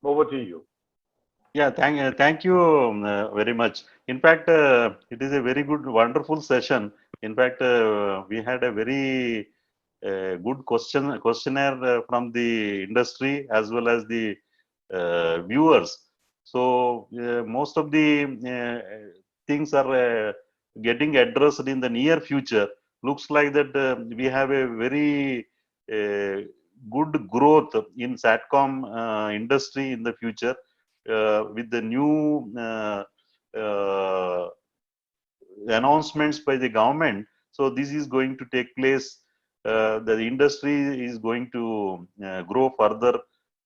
S14: Over to you.
S3: Yeah, thank you very much. In fact, it is a very good, wonderful session. In fact, we had a very good questionnaire from the industry as well as the viewers. So most of the things are getting addressed in the near future. Looks like that we have a very good growth in Satcom industry in the future with the new announcements by the government. So this is going to take place. The industry is going to grow further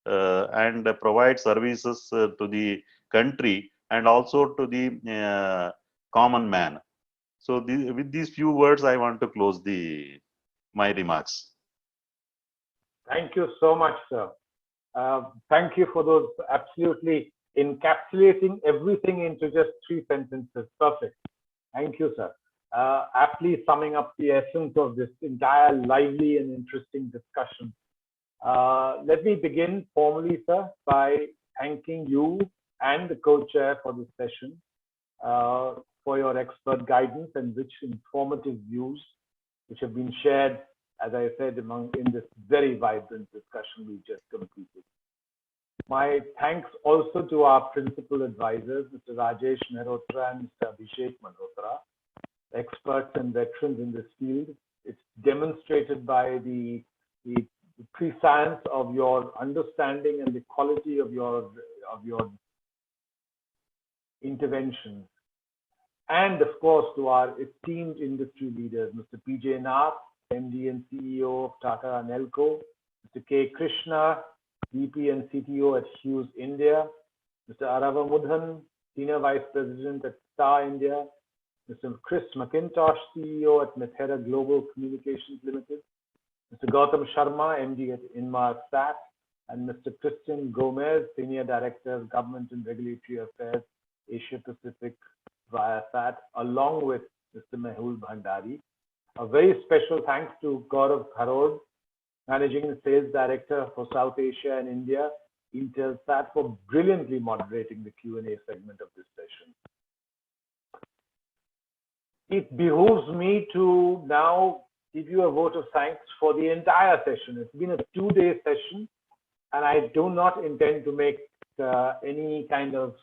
S3: and provide services to the country and also to the common man. So with these few words, I want to close my remarks.
S14: Thank you so much, sir. Thank you for those absolutely encapsulating everything into just 3 sentences. Perfect. Thank you, sir. Aptly summing up the essence of this entire lively and interesting discussion. Let me begin formally, sir, by thanking you and the co-chair for this session, for your expert guidance and rich informative views, which have been shared, as I said, in this very vibrant discussion we just completed. My thanks also to our principal advisors, Mr. Rajesh Mehrotra and Mr. Abhishek Malhotra, experts and veterans in this field. It's demonstrated by the prescience of your understanding and the quality of your interventions. And of course, to our esteemed industry leaders, Mr. PJ Nath, MD and CEO of Tata Nelco, Mr. K. Krishna, VP and CTO at Hughes India, Mr. Arava Mudhan, Senior Vice President at Star India, Mr. Chris McIntosh, CEO at Methera Global Communications Limited, Mr. Gautam Sharma, MD at Inmarsat, and Mr. Christian Gomez, Senior Director of Government and Regulatory Affairs, Asia Pacific via SAT, along with Mr. Mehul Bhandari. A very special thanks to Gaurav Kharod, Managing Sales Director for South Asia and India, Intelsat, for brilliantly moderating the Q&A segment of this session. It behooves me to now give you a vote of thanks for the entire session. It's been a 2-day session, and I do not intend to make any kind of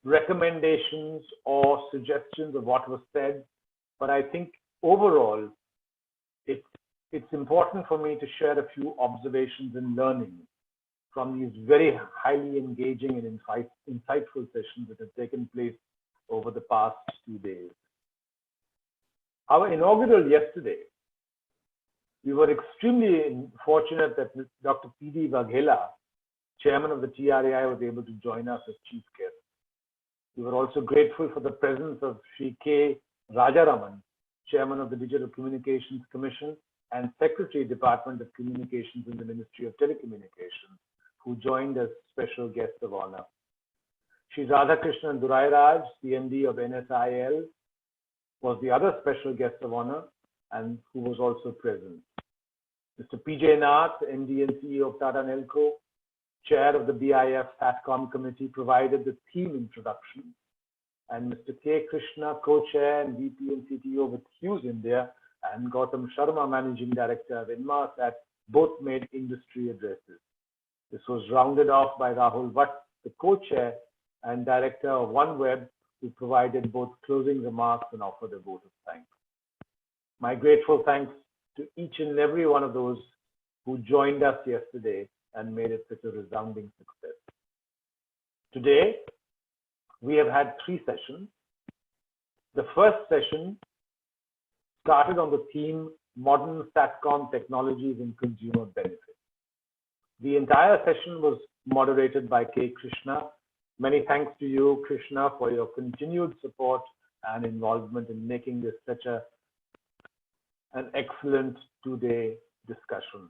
S14: recommendations or suggestions of what was said, but I think overall, it's important for me to share a few observations and learnings from these very highly engaging and insightful sessions that have taken place over the past 2 days. Our inaugural yesterday, we were extremely fortunate that Dr. P.D. Vaghela, chairman of the TRAI, was able to join us as chief guest. We were also grateful for the presence of Sri K. Rajaraman, chairman of the Digital Communications Commission and Secretary, Department of Communications in the Ministry of Telecommunications, who joined as special guest of honor. Shri Radhakrishnan Durairaj, CMD of NSIL, was the other special guest of honor and who was also present. Mr. PJ Nath, MD and CEO of Tata Nelco, chair of the BIF Satcom Committee, provided the theme introduction, and Mr. K. Krishna, co-chair and VP and CTO with Hughes India, and Gautam Sharma, managing director of Inmarsat, both made industry addresses. This was rounded off by Rahul Bhatt, the co-chair and director of OneWeb, who provided both closing remarks and offered a vote of thanks. My grateful thanks to each and every one of those who joined us yesterday and made it such a resounding success. Today, we have had 3 sessions. The first session started on the theme Modern Satcom Technologies and Consumer Benefits. The entire session was moderated by K. Krishna. Many thanks to you, Krishna, for your continued support and involvement in making this such an excellent 2-day discussion.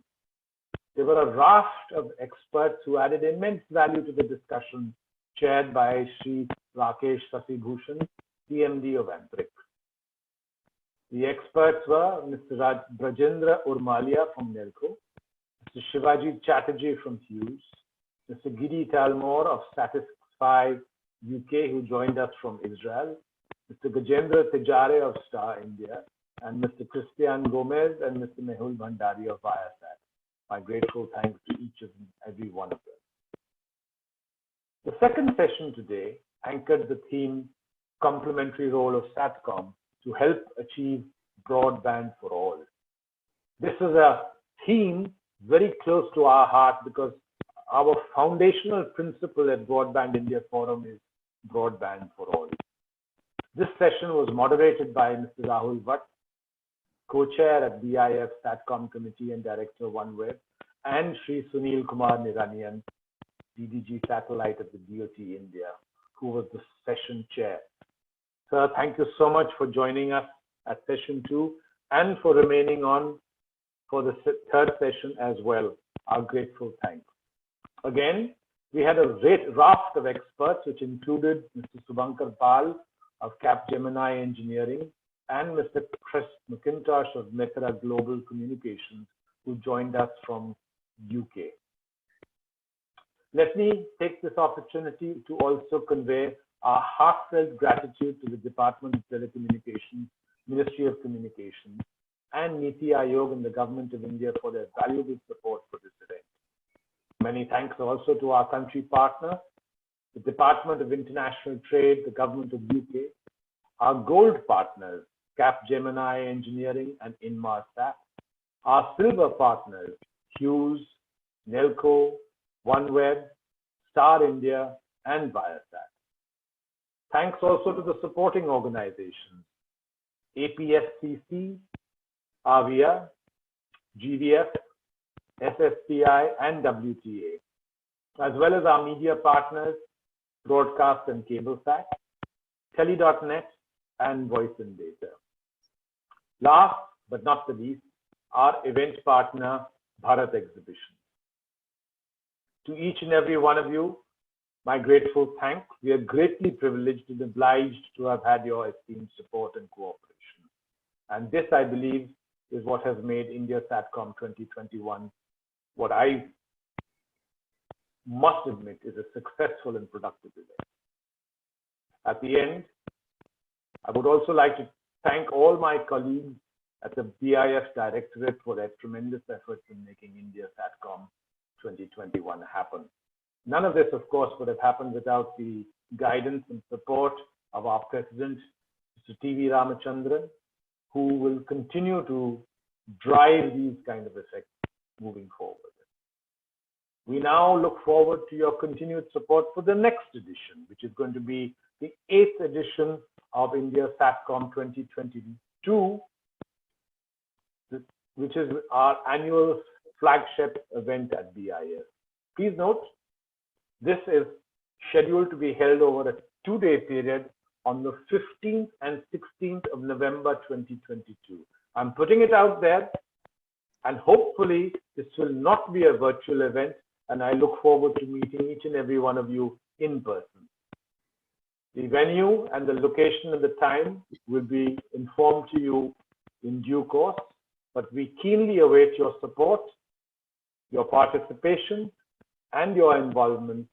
S14: There were a raft of experts who added immense value to the discussion, chaired by Sri Rakesh Sasibhushan, CMD of Ampric. The experts were Mr. Brajendra Urmalia from Nelco, Mr. Shivaji Chatterjee from Hughes, Mr. Giri Talmor of Satisfy UK, who joined us from Israel, Mr. Gajendra Tejare of Star India, and Mr. Christian Gomez and Mr. Mehul Bhandari of Viasat. My grateful thanks to each and every one of them. The second session today anchored the theme Complementary Role of Satcom to help achieve broadband for all. This is a theme very close to our heart because our foundational principle at Broadband India Forum is broadband for all. This session was moderated by Mr. Rahul Bhatt, co-chair at BIF Satcom Committee and Director OneWeb, and Sri Sunil Kumar Niranyan, DDG Satellite at the DOT India, who was the session chair. Sir, thank you so much for joining us at session 2 and for remaining on for the third session as well. Our grateful thanks. Again, we had a raft of experts, which included Mr. Subhankar Pal of Capgemini Engineering and Mr. Chris McIntosh of Methra Global Communications, who joined us from UK. Let me take this opportunity to also convey our heartfelt gratitude to the Department of Telecommunications, Ministry of Communications, and Niti Aayog and the Government of India for their valuable support for this event. Many thanks also to our country partner, the Department of International Trade, the Government of UK, our gold partners, Capgemini Engineering and Inmarsat, our silver partners, Hughes, Nelco, OneWeb, Star India, and Viasat. Thanks also to the supporting organizations, APSCC, AVIA, GDF, SSPI, and WTA, as well as our media partners, Broadcast and CableSat, Tele.net, and Voice and Data. Last but not the least, our event partner, Bharat Exhibition. To each and every one of you, my grateful thanks. We are greatly privileged and obliged to have had your esteemed support and cooperation. And this, I believe, is what has made India Satcom 2021 what I must admit is a successful and productive event. At the end, I would also like to thank all my colleagues at the BIF Directorate for their tremendous efforts in making India Satcom 2021 happen. None of this, of course, would have happened without the guidance and support of our President, Mr. T.V. Ramachandran, who will continue to drive these kind of effects moving forward. We now look forward to your continued support for the next edition, which is going to be the 8th edition of India Satcom 2022, which is our annual flagship event at BIS. Please note, this is scheduled to be held over a 2-day period on the 15th and 16th of November 2022. I'm putting it out there, and hopefully this will not be a virtual event, and I look forward to meeting each and every one of you in person. The venue and the location and the time will be informed to you in due course, but we keenly await your support, your participation, and your involvement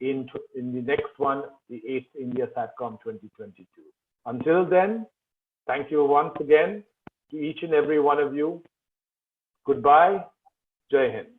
S14: in the next one, the 8th India Satcom 2022. Until then, thank you once again to each and every one of you. Goodbye. Jai Hind.